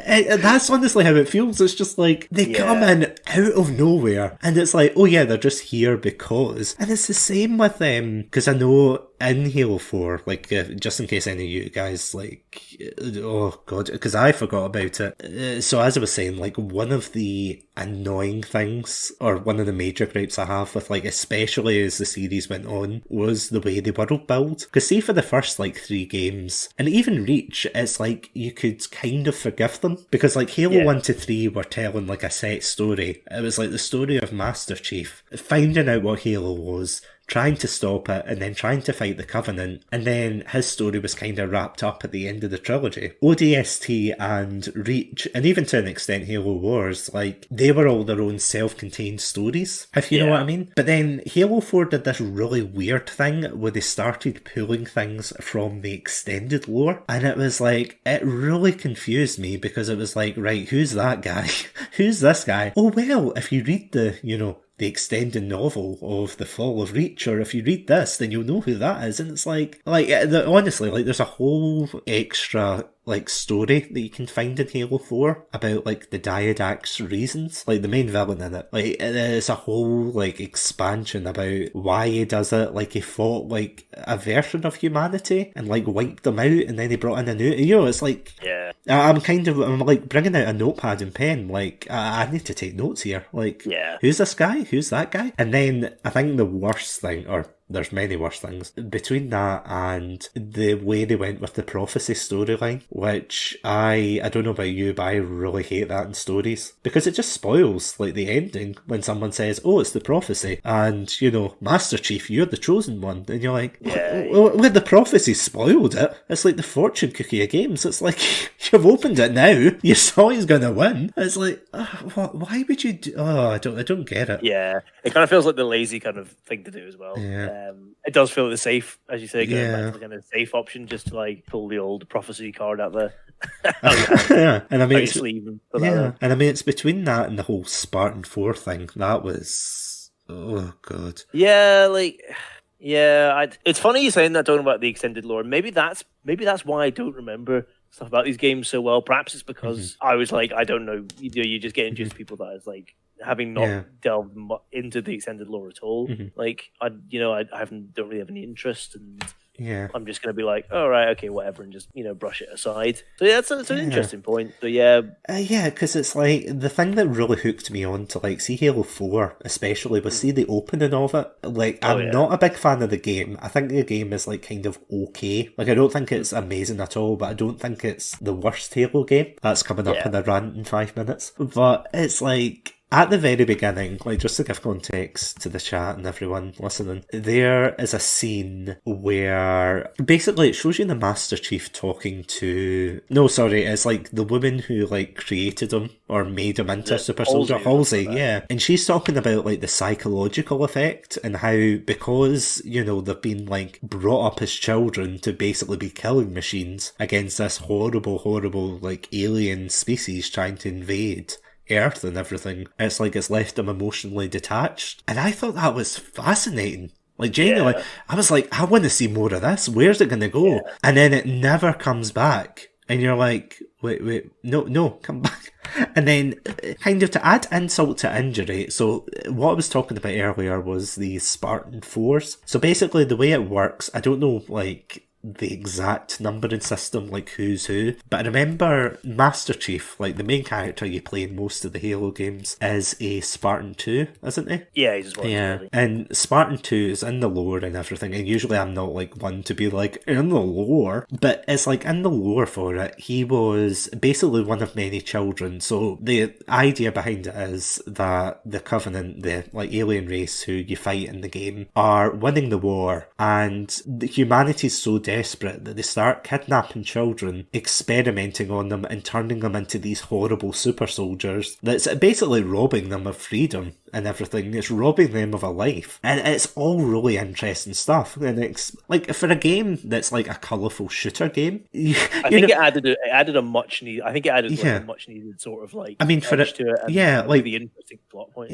That's honestly how it feels. It's just like they come in out of nowhere and it's like, oh yeah, they're just here because. And it's the same with them, because I know in Halo 4, like, just in case any of you guys, like, oh god, because I forgot about it. So as I was saying, like, one of the annoying things, or one of the major gripes I have with, like, especially as the series went on, was the way they world build. Because see, for the first, like, 3 games, and even Reach, it's like, you could kind of forgive them. Because, like, Halo 1 to 3 were telling, like, a set story. It was, like, the story of Master Chief finding out what Halo was, trying to stop it, and then trying to fight the Covenant, and then his story was kind of wrapped up at the end of the trilogy. ODST and Reach, and even to an extent Halo Wars, like, they were all their own self-contained stories, if you know what I mean. But then Halo 4 did this really weird thing where they started pulling things from the extended lore, and it was like, it really confused me, because it was like, right, who's that guy? Who's this guy? Oh well, if you read the, you know, the extended novel of The Fall of Reach, or if you read this, then you'll know who that is. And it's like honestly, like, there's a whole extra, like, story that you can find in Halo 4 about, like, the Diadac's reasons, like, the main villain in it. Like, it's a whole, like, expansion about why he does it. Like, he fought, like, a version of humanity and, like, wiped them out, and then he brought in a new, you know, it's like, I'm like bringing out a notepad and pen, like, I need to take notes here, like, who's this guy? Who's that guy? And then I think the worst thing, or there's many worse things, between that and the way they went with the prophecy storyline, which I don't know about you, but I really hate that in stories, because it just spoils, like, the ending when someone says, oh, it's the prophecy, and, you know, Master Chief, you're the chosen one, and you're like, well, the prophecy spoiled it. It's like the fortune cookie of games. It's like, you've opened it now, you saw he's gonna win. It's like, why would you do, I don't get it. Yeah, it kind of feels like the lazy kind of thing to do as well. It does feel the safe, as you say, going back to the kind of safe option, just to, like, pull the old prophecy card out there. And I mean, and I mean, it's between that and the whole Spartan 4 thing. That was, oh god. It's funny you saying that, talking about the extended lore. Maybe that's why I don't remember stuff about these games so well. Perhaps it's because I was like, I don't know, you just get introduced to people that is like, having not delved into the extended lore at all. Like, I don't really have any interest, and I'm just going to be like, all right, okay, whatever, and just, brush it aside. So yeah, it's an interesting point. So yeah. Because it's like, the thing that really hooked me on to, like, see Halo 4, especially, was see the opening of it. Like, I'm not a big fan of the game. I think the game is, like, kind of okay. Like, I don't think it's amazing at all, but I don't think it's the worst Halo game. That's coming up in a rant in 5 minutes. But it's like, at the very beginning, like, just to give context to the chat and everyone listening, there is a scene where basically it shows you the Master Chief talking to... No, sorry, it's like the woman who, like, created him or made him into a super soldier, Halsey, yeah. And she's talking about, like, the psychological effect and how, because, they've been, like, brought up as children to basically be killing machines against this horrible, like, alien species trying to invade Earth and everything, it's like it's left them emotionally detached. And I thought that was fascinating. Like, genuinely, I was like, I want to see more of this. Where's it going to go? And then it never comes back. And you're like, wait, no, come back. And then, kind of to add insult to injury, so what I was talking about earlier was the Spartan Force. So basically, the way it works, I don't know, like, the exact numbering system, like who's who, but I remember Master Chief, like the main character you play in most of the Halo games, is a Spartan 2, isn't he? Yeah, he's just one. Yeah, and Spartan 2 is in the lore and everything, and usually I'm not like one to be like, in the lore, but it's like in the lore for it, he was basically one of many children. So the idea behind it is that the Covenant, the like alien race who you fight in the game, are winning the war, and humanity's so desperate that they start kidnapping children, experimenting on them and turning them into these horrible super soldiers that's basically robbing them of freedom and everything. It's robbing them of a life, and it's all really interesting stuff. And it's like, for a game that's like a colourful shooter game, I think it added a much needed. I think it added like a much needed sort of like, I mean, for it, to it, and like the interesting plot point.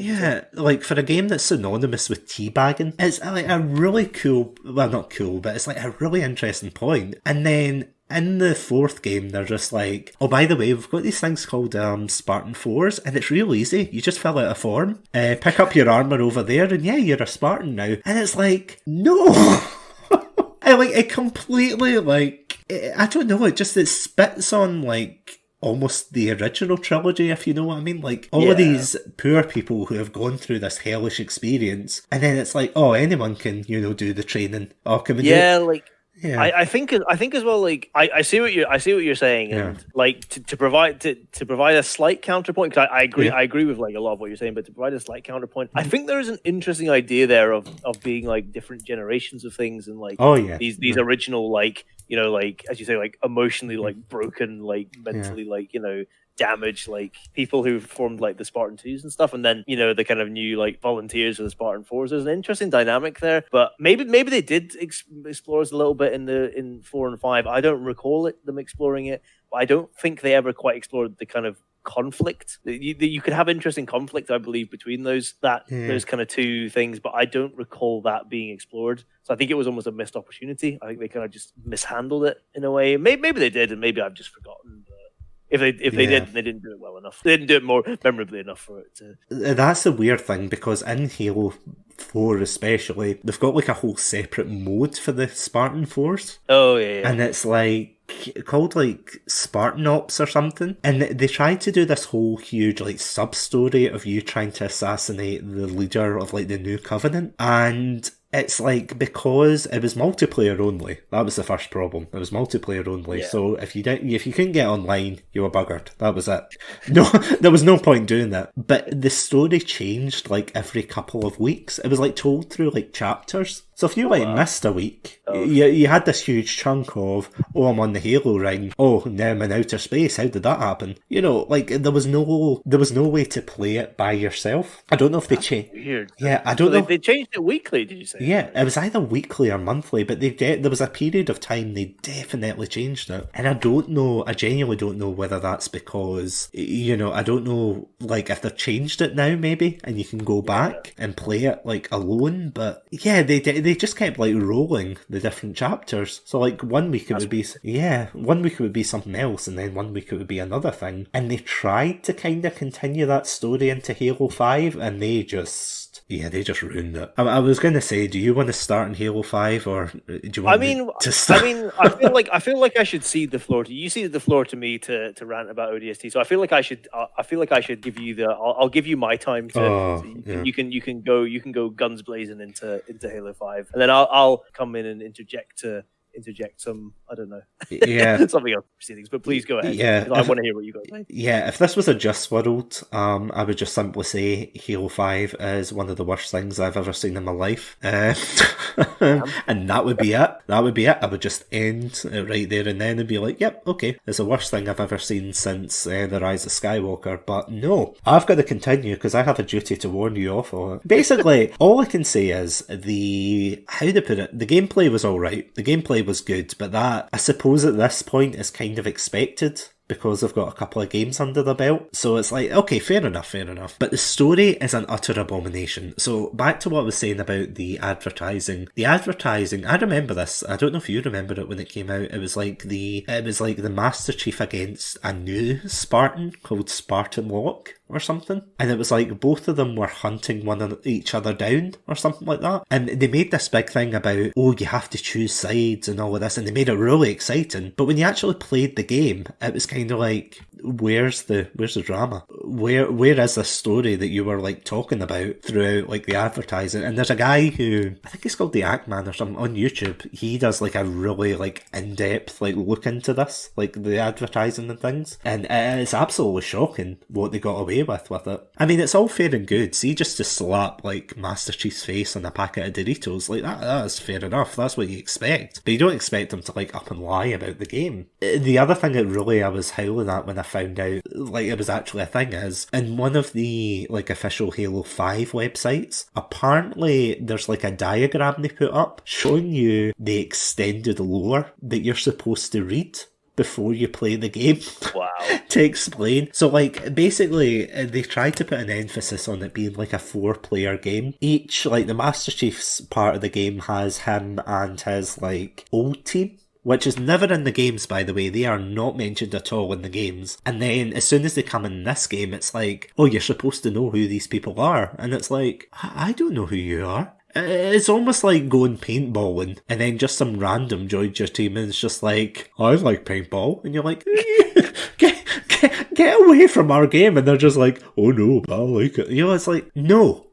Like for a game that's synonymous with teabagging, it's like a really cool, well, not cool, but it's like a really interesting point. And then in the fourth game, they're just like, oh, by the way, we've got these things called Spartan 4s, and it's real easy. You just fill out a form, pick up your armour over there, and yeah, you're a Spartan now. And it's like, no! And like, it completely, like, I don't know, it spits on, like, almost the original trilogy, if you know what I mean. Like, all of these poor people who have gone through this hellish experience, and then it's like, oh, anyone can, do the training. Oh, can we do it? Like, yeah. I think as well. Like, I see what you're saying, and like to provide a slight counterpoint, because I agree with like a lot of what you're saying, but to provide a slight counterpoint, I think there is an interesting idea there of being like different generations of things, and like these original, like, like, as you say, like emotionally like broken, like mentally like damaged, like people who formed like the Spartan 2s and stuff, and then the kind of new like volunteers for the Spartan 4s. There's an interesting dynamic there, but maybe they did explore us a little bit in 4 and 5. I don't recall them exploring it, but I don't think they ever quite explored the kind of conflict. You could have interesting conflict, I believe, between those kind of two things, but I don't recall that being explored. So I think it was almost a missed opportunity. I think they kind of just mishandled it in a way. Maybe they did, and maybe I've just forgotten. If they did, they didn't do it well enough. They didn't do it more memorably enough for it to... That's the weird thing, because in Halo 4 especially, they've got like a whole separate mode for the Spartan Force. Oh, yeah. And it's like called like Spartan Ops or something. And they tried to do this whole huge like sub-story of you trying to assassinate the leader of like the New Covenant. And it's like, because it was multiplayer only. That was the first problem. It was multiplayer only. Yeah. So if you couldn't get online, you were buggered. That was it. No, there was no point doing that. But the story changed like every couple of weeks. It was like told through like chapters. So if you missed a week, you had this huge chunk of, oh, I'm on the Halo ring. Oh, now I'm in outer space. How did that happen? Like there was no way to play it by yourself. I don't know if they changed. Weird. Yeah, I don't know. They changed it weekly. Did you say? Yeah, it was either weekly or monthly, but there was a period of time they definitely changed it, and I genuinely don't know whether that's because I don't know, like if they've changed it now maybe, and you can go back and play it like alone. But yeah, they just kept like rolling the different chapters. So like one week it would be something else, and then one week it would be another thing. And they tried to kind of continue that story into Halo 5, and they just Yeah, they just ruined it. I was going to say, do you want to start in Halo 5 or do you want to start? I feel like I should cede the floor to you. You ceded the floor to me to rant about ODST. So I feel like I should give you I'll give you my time you can go guns blazing into Halo 5, and then I'll come in and interject some, I don't know, something else proceedings. But please go ahead. Yeah, I want to hear what you got to say. Yeah, if this was a Just World, I would just simply say Halo 5 is one of the worst things I've ever seen in my life. And that would be it. I would just end it right there and then and be like, yep, okay, it's the worst thing I've ever seen since The Rise of Skywalker. But no, I've got to continue because I have a duty to warn you off on it. Basically, all I can say is the gameplay was alright. The gameplay was good, but that, I suppose at this point, is kind of expected because I've got a couple of games under the belt. So it's like, okay, fair enough. But the story is an utter abomination. So back to what I was saying about the advertising. The advertising, I remember this. I don't know if you remember it when it came out. It was like the Master Chief against a new Spartan called Spartan Locke or something. And it was like both of them were hunting each other down or something like that. And they made this big thing about, oh, you have to choose sides and all of this. And they made it really exciting. But when you actually played the game, it was kind of like, where's the drama? Where is the story that you were like talking about throughout like the advertising? And there's a guy who, I think he's called the Ackman or something on YouTube. He does like a really like in-depth like look into this, like the advertising and things. And it's absolutely shocking what they got away with it. I mean, it's all fair and good. See, just to slap like Master Chief's face on a packet of Doritos, like that is fair enough. That's what you expect. But you don't expect them to like up and lie about the game. The other thing that really I was howling at when I found out like it was actually a thing is, in one of the like official Halo 5 websites, apparently there's like a diagram they put up showing you the extended lore that you're supposed to read before you play the game. Wow. To explain. So like basically they tried to put an emphasis on it being like a 4-player game. Each, like the Master Chief's part of the game has him and his like old team, which is never in the games, by the way. They are not mentioned at all in the games. And then as soon as they come in this game, it's like, oh, you're supposed to know who these people are. And it's like, I don't know who you are. It's almost like going paintballing and then just some random joins your team and it's just like, I like paintball. And you're like, get away from our game. And they're just like, oh no, I like it. You know, it's like, no.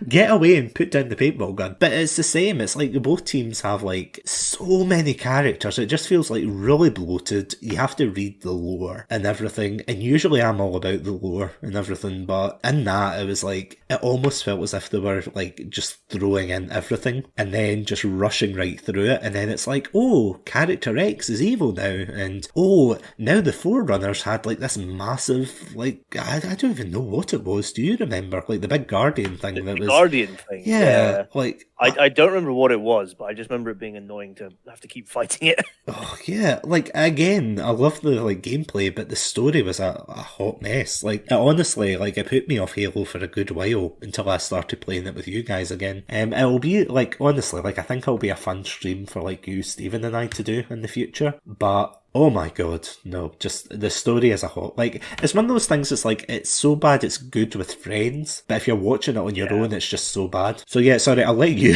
Get away and put down the paintball gun. But it's the same. It's like both teams have like so many characters. It just feels like really bloated. You have to read the lore and everything. And usually I'm all about the lore and everything. But in that, it was like, it almost felt as if they were like just throwing in everything and then just rushing right through it. And then it's like, oh, character X is evil now. And oh, now the Forerunners had like this massive, like, I don't even know what it was. Do you remember? Like the big Guardian thing. The Guardian thing. Yeah. Like I don't remember what it was, but I just remember it being annoying to have to keep fighting it. Oh yeah, like again, I love the like gameplay, but the story was a hot mess. Like it honestly, like it put me off Halo for a good while until I started playing it with you guys again. It'll be like honestly, like I think it'll be a fun stream for like you, Stephen, and I to do in the future. But oh my god, no, just the story as a whole. Like, it's one of those things that's like, it's so bad it's good with friends, but if you're watching it on your own, it's just so bad. So yeah, sorry, I'll let you.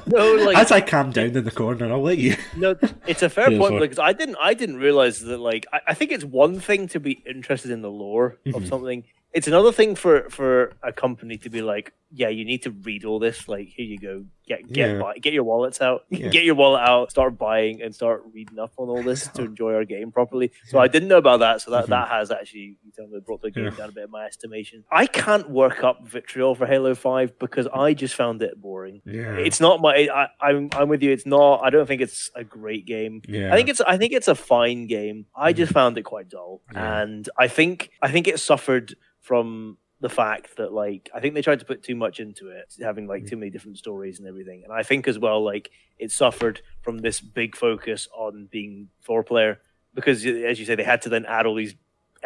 No, like, as I calm down in the corner, I'll let you. No, it's a fair point, because I didn't realise that, like, I think it's one thing to be interested in the lore of something. It's another thing for a company to be like, yeah, you need to read all this. Like, here you go, get your wallets out, get your wallet out, start buying and start reading up on all this to enjoy our game properly. So I didn't know about that. So that has actually brought the game down a bit in my estimation. I can't work up vitriol for Halo 5 because I just found it boring. Yeah. It's not my. I'm with you. It's not. I don't think it's a great game. Yeah. I think it's a fine game. I just found it quite dull, and I think it suffered from the fact that, like, I think they tried to put too much into it, having like too many different stories and everything. And I think as well, like, it suffered from this big focus on being 4-player because, as you say, they had to then add all these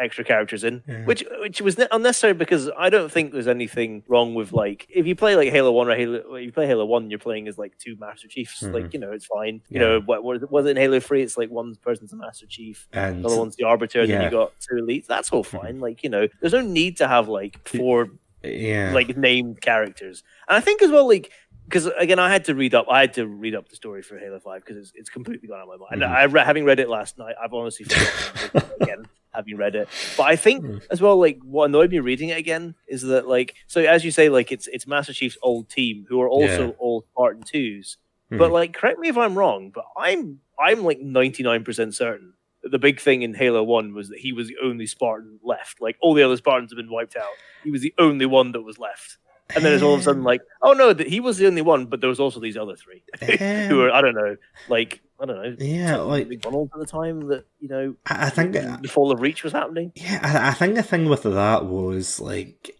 extra characters in, which was unnecessary because I don't think there's anything wrong with, like, if you play like Halo 1 or you play Halo 1, you're playing as like 2 Master Chiefs, like, you know, it's fine. You know, what was it in Halo 3? It's like one person's a Master Chief, and the other one's the Arbiter, and then you got 2 elites. That's all fine. Like, you know, there's no need to have like 4 like named characters. And I think as well, like, because again, I had to read up the story for Halo 5 because it's completely gone out of my mind. Having read it last night, I've honestly forgotten again, having read it. But I think as well, like, what annoyed me reading it again is that, like, so as you say, like, it's Master Chief's old team who are also old Spartan 2s. But like, correct me if I'm wrong, but I'm like 99% certain that the big thing in Halo 1 was that he was the only Spartan left. Like, all the other Spartans have been wiped out. He was the only one that was left. And then it's all of a sudden like, oh no, he was the only one, but there was also these other three who were, I don't know, like McDonald's at the time that, you know, I think the fall of Reach was happening. Yeah, I think the thing with that was like,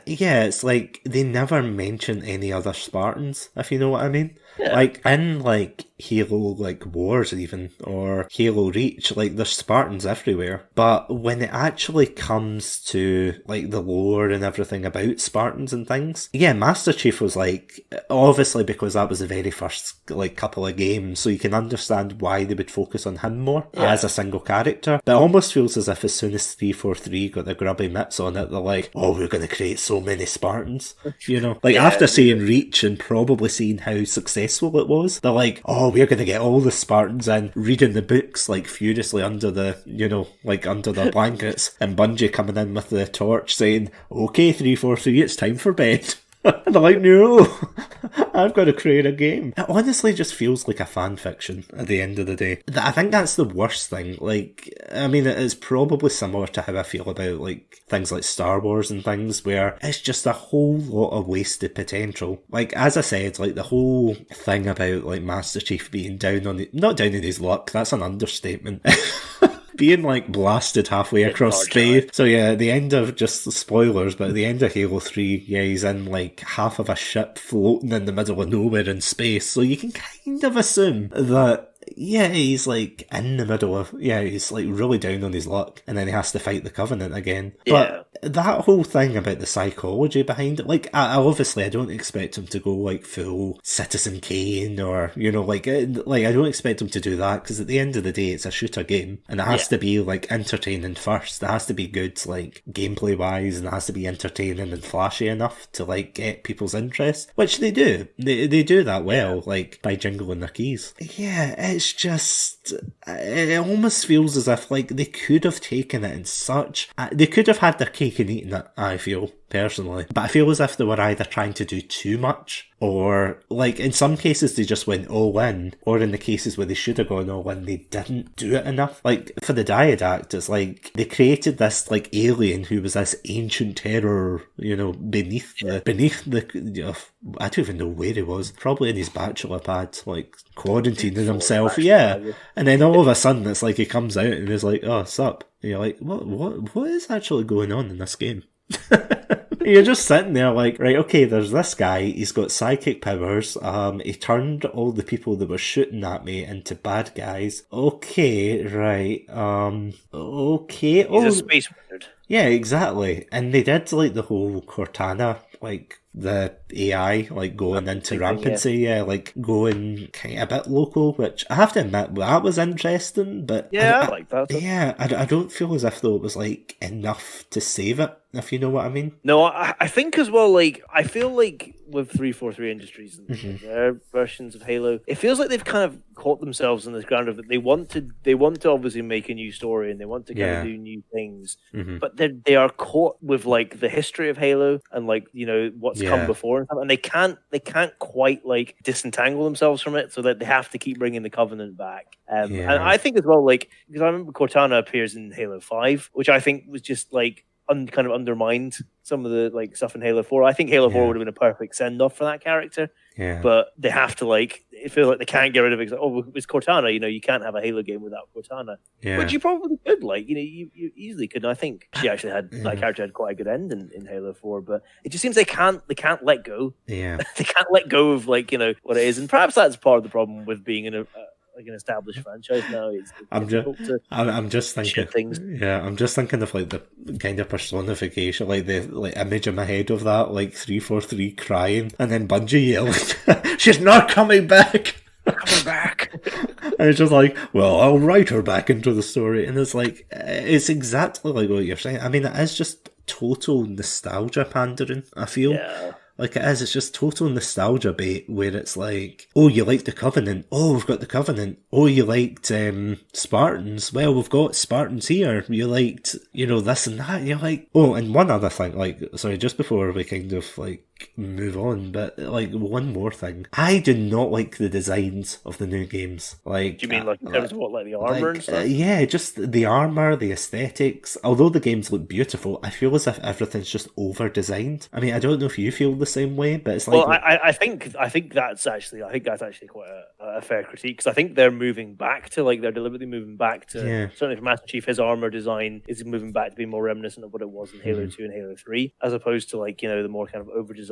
it's like they never mention any other Spartans, if you know what I mean. Yeah. Like in like Halo like Wars even, or Halo Reach, like there's Spartans everywhere. But when it actually comes to like the lore and everything about Spartans and things, Master Chief was like, obviously because that was the very first like couple of games, so you can understand why they would focus on him more as a single character. But it almost feels as if as soon as 343 got the grubby mitts on it, they're like, oh, we're going to create so many Spartans. You know, like after seeing Reach and probably seeing how successful it was, they're like, oh, we're going to get all the Spartans in, reading the books like furiously under the, you know, like under their blankets, and Bungie coming in with the torch saying, okay, 343, it's time for bed. And they're like, no, I've got to create a game. It honestly just feels like a fan fiction at the end of the day. I think that's the worst thing. Like, I mean, it is probably similar to how I feel about like things like Star Wars and things, where it's just a whole lot of wasted potential. Like, as I said, like the whole thing about like Master Chief being not down in his luck, that's an understatement. Being like blasted halfway across space. So the end of, just spoilers, but at the end of Halo 3, he's in like half of a ship floating in the middle of nowhere in space. So you can kind of assume that he's like in the middle of, he's like really down on his luck, and then he has to fight the Covenant again. But that whole thing about the psychology behind it, like, I obviously I don't expect him to go like full Citizen Kane, or, you know, like I don't expect him to do that, because at the end of the day it's a shooter game, and it has to be like entertaining first. It has to be good, like gameplay wise, and it has to be entertaining and flashy enough to like get people's interest, which they do. They do that well, like by jingling their keys. It's just, it almost feels as if like they could have taken it in such, they could have had their cake and eaten it, I feel, personally. But I feel as if they were either trying to do too much, or like in some cases they just went all in, or in the cases where they should have gone all in, they didn't do it enough. Like for the Dyad Act, it's like they created this like alien who was this ancient terror, you know, beneath the you know, I don't even know where he was, probably in his bachelor pad, like quarantining himself, and then all of a sudden it's like he comes out and he's like, oh, sup? And you're like, what is actually going on in this game? You're just sitting there like, right, okay, there's this guy, he's got psychic powers, he turned all the people that were shooting at me into bad guys. Okay, right, okay. He's a space wizard. Yeah, exactly. And they did like the whole Cortana, like the AI, like going into rampancy, like going kind of a bit local, which I have to admit, that was interesting, but I like that. I don't feel as if though it was like enough to save it, if you know what I mean. No, I think as well, like, I feel like with 343 Industries and their versions of Halo, it feels like they've kind of caught themselves in this ground of that they want to obviously make a new story, and they want to kind of do new things, but they are caught with like the history of Halo and like, you know, what's come before and stuff, and they can't quite like disentangle themselves from it, so that they have to keep bringing the Covenant back. And I think as well, like, because I remember Cortana appears in Halo 5, which I think was just like kind of undermined some of the like stuff in Halo 4. I think Halo 4 would have been a perfect send off for that character. But they have to like, it feels like they can't get rid of it. Like, oh, it's Cortana, you know, you can't have a Halo game without Cortana. Which you probably could, like, you know, you easily could. And I think she actually had that character had quite a good end in Halo 4, but it just seems they can't let go. They can't let go of, like, you know, what it is. And perhaps that's part of the problem with being in like an established franchise now. I'm just thinking things. I'm just thinking of like the kind of personification, like the like image in my head of that, like 343 crying, and then Bungie yelling, "She's not coming back." Coming back. And it's just like, well, I'll write her back into the story, and it's like, it's exactly like what you're saying. I mean, it is just total nostalgia pandering, I feel. Yeah. Like it is, it's just total nostalgia bait where it's like, oh, you liked the Covenant? Oh, we've got the Covenant. Oh, you liked Spartans? Well, we've got Spartans here. You liked, this and that. You're like, oh, and one other thing, like, sorry, just before we kind of like move on, but like one more thing. I do not like the designs of the new games. Like, do you mean like in terms of what, like the armor and stuff? Yeah, just the armor, the aesthetics. Although the games look beautiful, I feel as if everything's just over designed. I mean, I don't know if you feel the same way, but it's like, well, I think that's actually quite a fair critique, because I think they're moving back to, like, they're deliberately moving back to, certainly for Master Chief, his armor design is moving back to be more reminiscent of what it was in Halo 2 and Halo 3, as opposed to, like, the more kind of over designed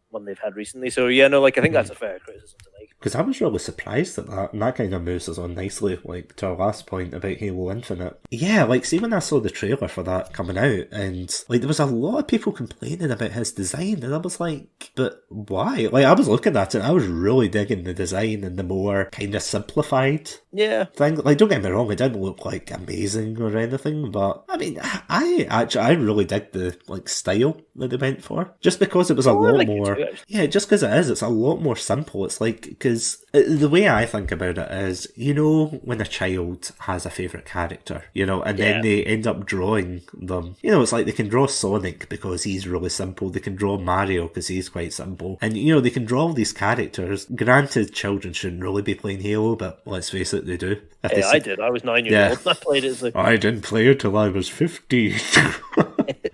one they've had recently. So yeah, no, like, I think that's a fair criticism to make. Because I was really surprised at that, and that kind of moves us on nicely, like, to our last point about Halo Infinite. Yeah, like, see, when I saw the trailer for that coming out, and, like, there was a lot of people complaining about his design, and I was like, but why? Like, I was looking at it, and I was really digging the design and the more kind of simplified thing. Like, don't get me wrong, it didn't look, like, amazing or anything, but, I mean, I really dig the, like, style that they went for. Just because it was a lot more... just because it's a lot more simple. It's like, because the way I think about it is, when a child has a favourite character, and then they end up drawing them, it's like they can draw Sonic because he's really simple, they can draw Mario because he's quite simple, and they can draw all these characters. Granted, children shouldn't really be playing Halo, but let's face it, they do. I did. I was 9 years old and I played it. So. I didn't play it till I was 15.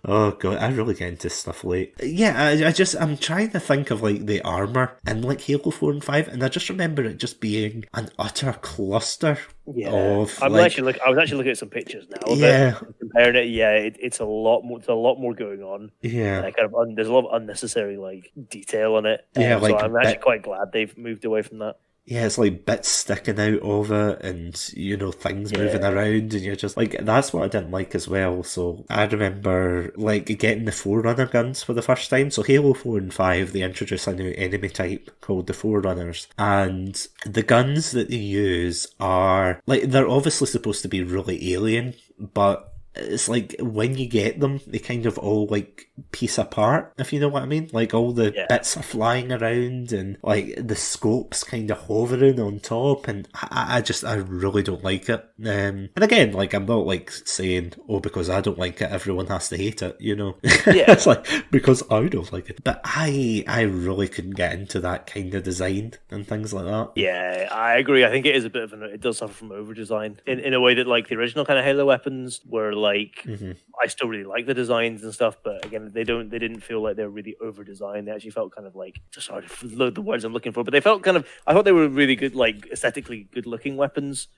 Oh god, I really get into stuff late. Yeah, I'm trying to think of like the armor in like Halo 4 and 5, and I just remember it just being an utter cluster of. I was actually looking at some pictures now. Comparing it, it's a lot more. It's a lot more going on. Yeah, there's a lot of unnecessary like detail on it. Yeah, so I'm actually quite glad they've moved away from that. Yeah, it's like bits sticking out of it and, things moving around, and you're just like, that's what I didn't like as well. So I remember like getting the Forerunner guns for the first time. So Halo 4 and 5, they introduce a new enemy type called the Forerunners, and the guns that they use are like, they're obviously supposed to be really alien, but it's like when you get them, they kind of all like piece apart, if you know what I mean. Like all the bits are flying around, and like the scopes kind of hovering on top, and I really don't like it. And again, like, I'm not like saying, oh, because I don't like it, everyone has to hate it, It's like, because I don't like it. But I really couldn't get into that kind of design and things like that. Yeah, I agree. I think it is a bit of it does suffer from over design in a way that like the original kind of Halo weapons were like, I still really like the designs and stuff, but again, they didn't feel like they were really over designed. They actually felt kind of like, sorry for the words I'm looking for, but they felt kind of, I thought they were really good, like aesthetically good looking weapons.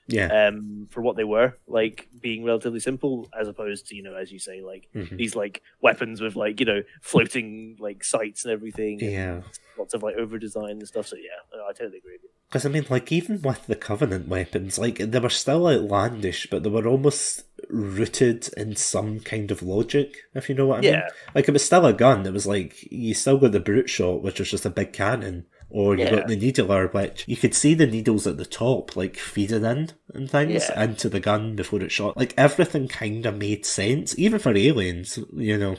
For what they were, like being relatively simple, as opposed to, as you say, like these like weapons with like, floating like sights and everything. And lots of like over design and stuff. So I totally agree with you. Because I mean, like, even with the Covenant weapons, like, they were still outlandish, but they were almost rooted in some kind of logic, if you know what I mean. Like, it was still a gun. It was like, you still got the brute shot, which was just a big cannon. Or you got the needler, which you could see the needles at the top, like, feeding in and things into the gun before it shot. Like, everything kind of made sense, even for aliens,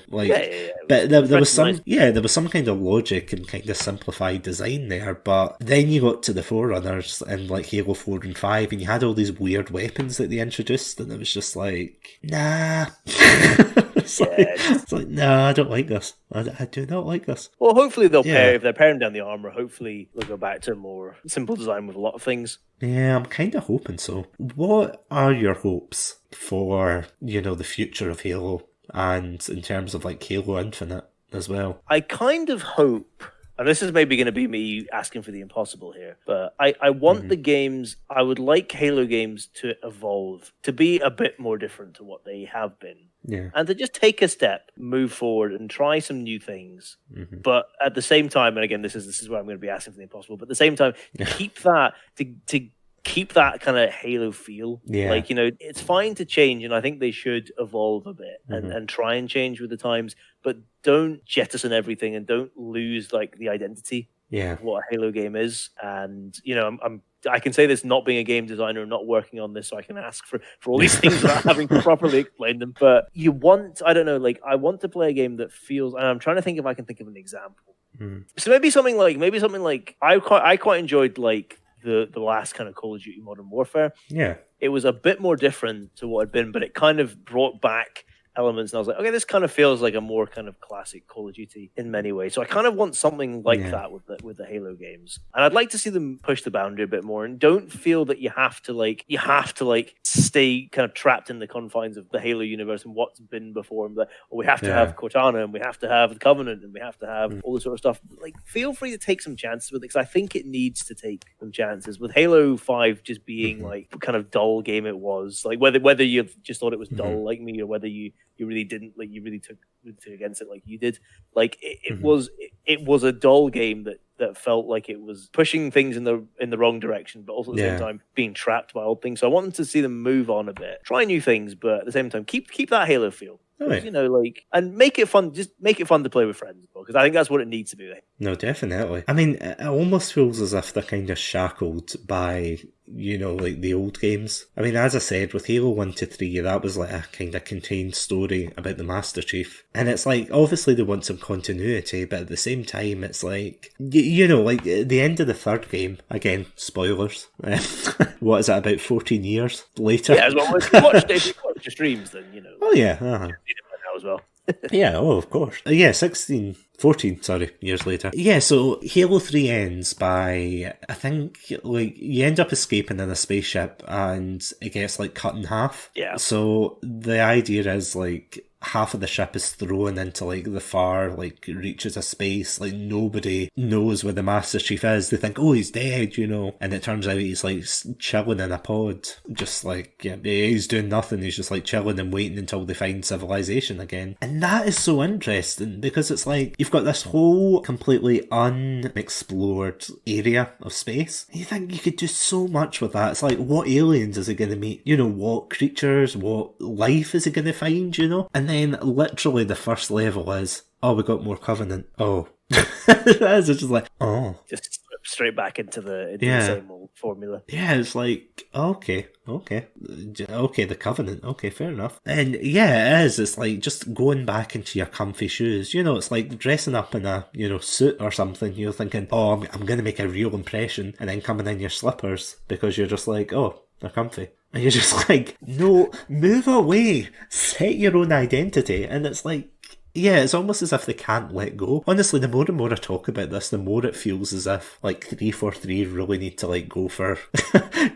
like. But there was some kind of logic and kind of simplified design there. But then you got to the Forerunners in like Halo 4 and 5, and you had all these weird weapons that they introduced, and it was just like, nah. It's like, no, I don't like this. I do not like this. Well, hopefully they'll pair, if they're paring down the armor, hopefully they'll go back to a more simple design with a lot of things. Yeah, I'm kind of hoping so. What are your hopes for, the future of Halo, and in terms of like Halo Infinite as well? I kind of hope, and this is maybe going to be me asking for the impossible here, but I want the games, I would like Halo games to evolve, to be a bit more different to what they have been. Yeah. And to just take a step, move forward, and try some new things. But at the same time, and again, this is where I'm going to be asking for the impossible, but at the same time, keep that, to keep that kind of Halo feel. Yeah. Like, it's fine to change, and I think they should evolve a bit and try and change with the times, but don't jettison everything and don't lose like the identity what a Halo game is. And I can say this not being a game designer and not working on this, so I can ask for all these things without having to properly explain them. But I want to play a game that feels, and I'm trying to think if I can think of an example. So maybe something like I quite enjoyed like the last kind of Call of Duty Modern Warfare. Yeah. It was a bit more different to what had been, but it kind of brought back elements, and I was like, okay, this kind of feels like a more kind of classic Call of Duty in many ways. So I kind of want something like that with the Halo games, and I'd like to see them push the boundary a bit more, and don't feel that you have to stay kind of trapped in the confines of the Halo universe and what's been before, and we have to have Cortana, and we have to have the Covenant, and we have to have all this sort of stuff. Like, feel free to take some chances with it, because I think it needs to take some chances. With Halo 5 just being like the kind of dull game it was, like whether you just thought it was dull like me, or whether you really didn't, like you really took against it like you did. Like it was a dull game that felt like it was pushing things in the wrong direction, but also at the same time being trapped by old things. So I wanted to see them move on a bit, try new things, but at the same time keep that Halo feel. And make it fun. Just make it fun to play with friends, because I think that's what it needs to be. No, definitely. I mean, it almost feels as if they're kind of shackled by, like the old games. I mean, as I said, with Halo 1 to 3, that was like a kind of contained story about the Master Chief. And it's like, obviously they want some continuity, but at the same time, it's like, like the end of the third game, again, spoilers. What is it, about 14 years later? Yeah, as well. If you watch your streams, then, Oh, yeah. Uh-huh. As well. Yeah, of course. 14 years later. Yeah, so Halo 3 ends by, I think, like, you end up escaping in a spaceship and it gets, like, cut in half. Yeah. So the idea is, like, half of the ship is thrown into like the far like reaches of space. Like nobody knows where the Master Chief is. They think, oh, he's dead, and it turns out he's like chilling in a pod, just like he's doing nothing. He's just like chilling and waiting until they find civilization again. And that is so interesting, because it's like you've got this whole completely unexplored area of space. You think you could do so much with that. It's like, what aliens is he going to meet? What creatures, what life is he going to find? And then literally the first level is, oh, we got more Covenant. Oh. It's just like, oh. Just straight back into the same old formula. Yeah, it's like, okay, the Covenant, okay, fair enough. And yeah, it is, it's like just going back into your comfy shoes, it's like dressing up in a, suit or something, you're thinking, oh, I'm going to make a real impression, and then coming in your slippers, because you're just like, oh, they're comfy. And you're just like, no, move away, set your own identity. And it's like, yeah, it's almost as if they can't let go. Honestly, the more and more I talk about this, the more it feels as if like 343 really need to like go for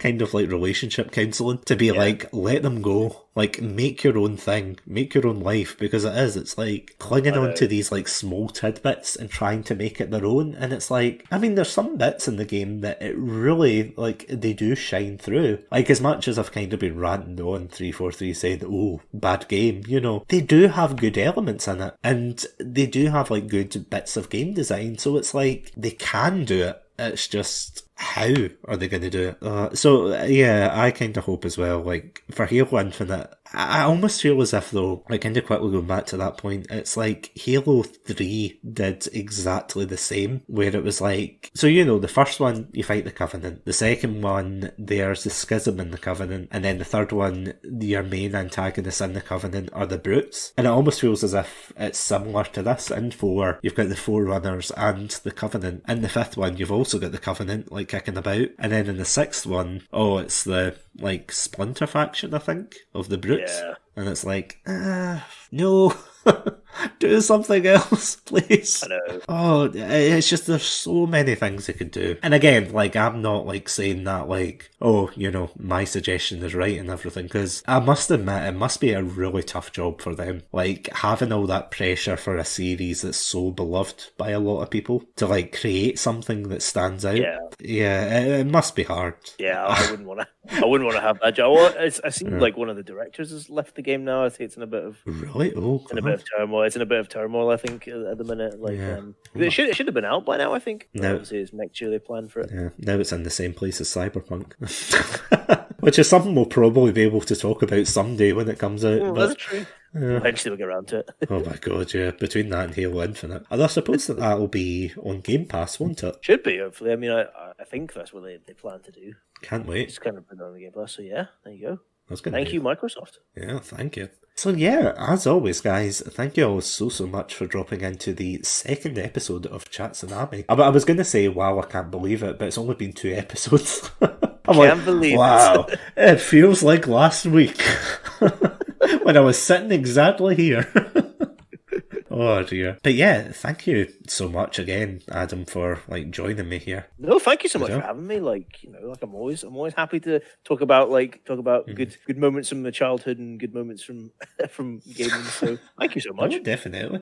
kind of like relationship counselling, to be like, let them go, like make your own thing, make your own life, because it's like clinging on to these like small tidbits and trying to make it their own. And it's like, I mean, there's some bits in the game that it really, like, they do shine through. Like, as much as I've kind of been ranting on 343 saying, oh, bad game, they do have good elements in it. And they do have like good bits of game design, so it's like they can do it. It's just, how are they going to do it? So I kind of hope as well, like for Halo Infinite, I almost feel as if though, like kind of quickly going back to that point, it's like Halo 3 did exactly the same, where it was like, so the first one, you fight the Covenant, the second one, there's the schism in the Covenant, and then the third one, your main antagonists in the Covenant are the Brutes. And it almost feels as if it's similar to this. In 4, you've got the Forerunners and the Covenant. In the 5th one, you've also got the Covenant, like, kicking about. And then in the 6th one, it's the, like, Splinter faction, I think, of the Brutes. Yeah. And it's like, no, do something else, please. I know. Oh, it's just, there's so many things they could do. And again, like, I'm not, like, saying that, like, oh, my suggestion is right and everything, because I must admit, it must be a really tough job for them. Like, having all that pressure for a series that's so beloved by a lot of people, to, like, create something that stands out. Yeah, it must be hard. Yeah, I wouldn't want to have that job. Well, I seem like one of the directors has left the game now. I think it's in a bit of really, in a bit of turmoil. It's in a bit of turmoil, I think, at the minute. Like, it should have been out by now, I think. No, obviously it's next year they plan for it. Yeah, now it's in the same place as Cyberpunk. Which is something we'll probably be able to talk about someday when it comes out. Well, that's true. Eventually we'll get around to it. Oh my god, yeah. Between that and Halo Infinite. And I suppose that'll be on Game Pass, won't it? Should be, hopefully. I mean, I think that's what they plan to do. Can't wait. Just kind of put it on the Game Pass. So yeah, there you go. Thank you, Microsoft. Yeah, thank you. So yeah, as always, guys, thank you all so much for dropping into the second episode of Satsunami. I was going to say, wow, I can't believe it, but it's only been 2 episodes. I can't believe wow, it feels like last week when I was sitting exactly here. Oh dear. But yeah, thank you so much again, Adam, for joining me here. No, thank you so much for having me. I'm always happy to talk about good moments from my childhood and good moments from gaming. So thank you so much. Oh, definitely.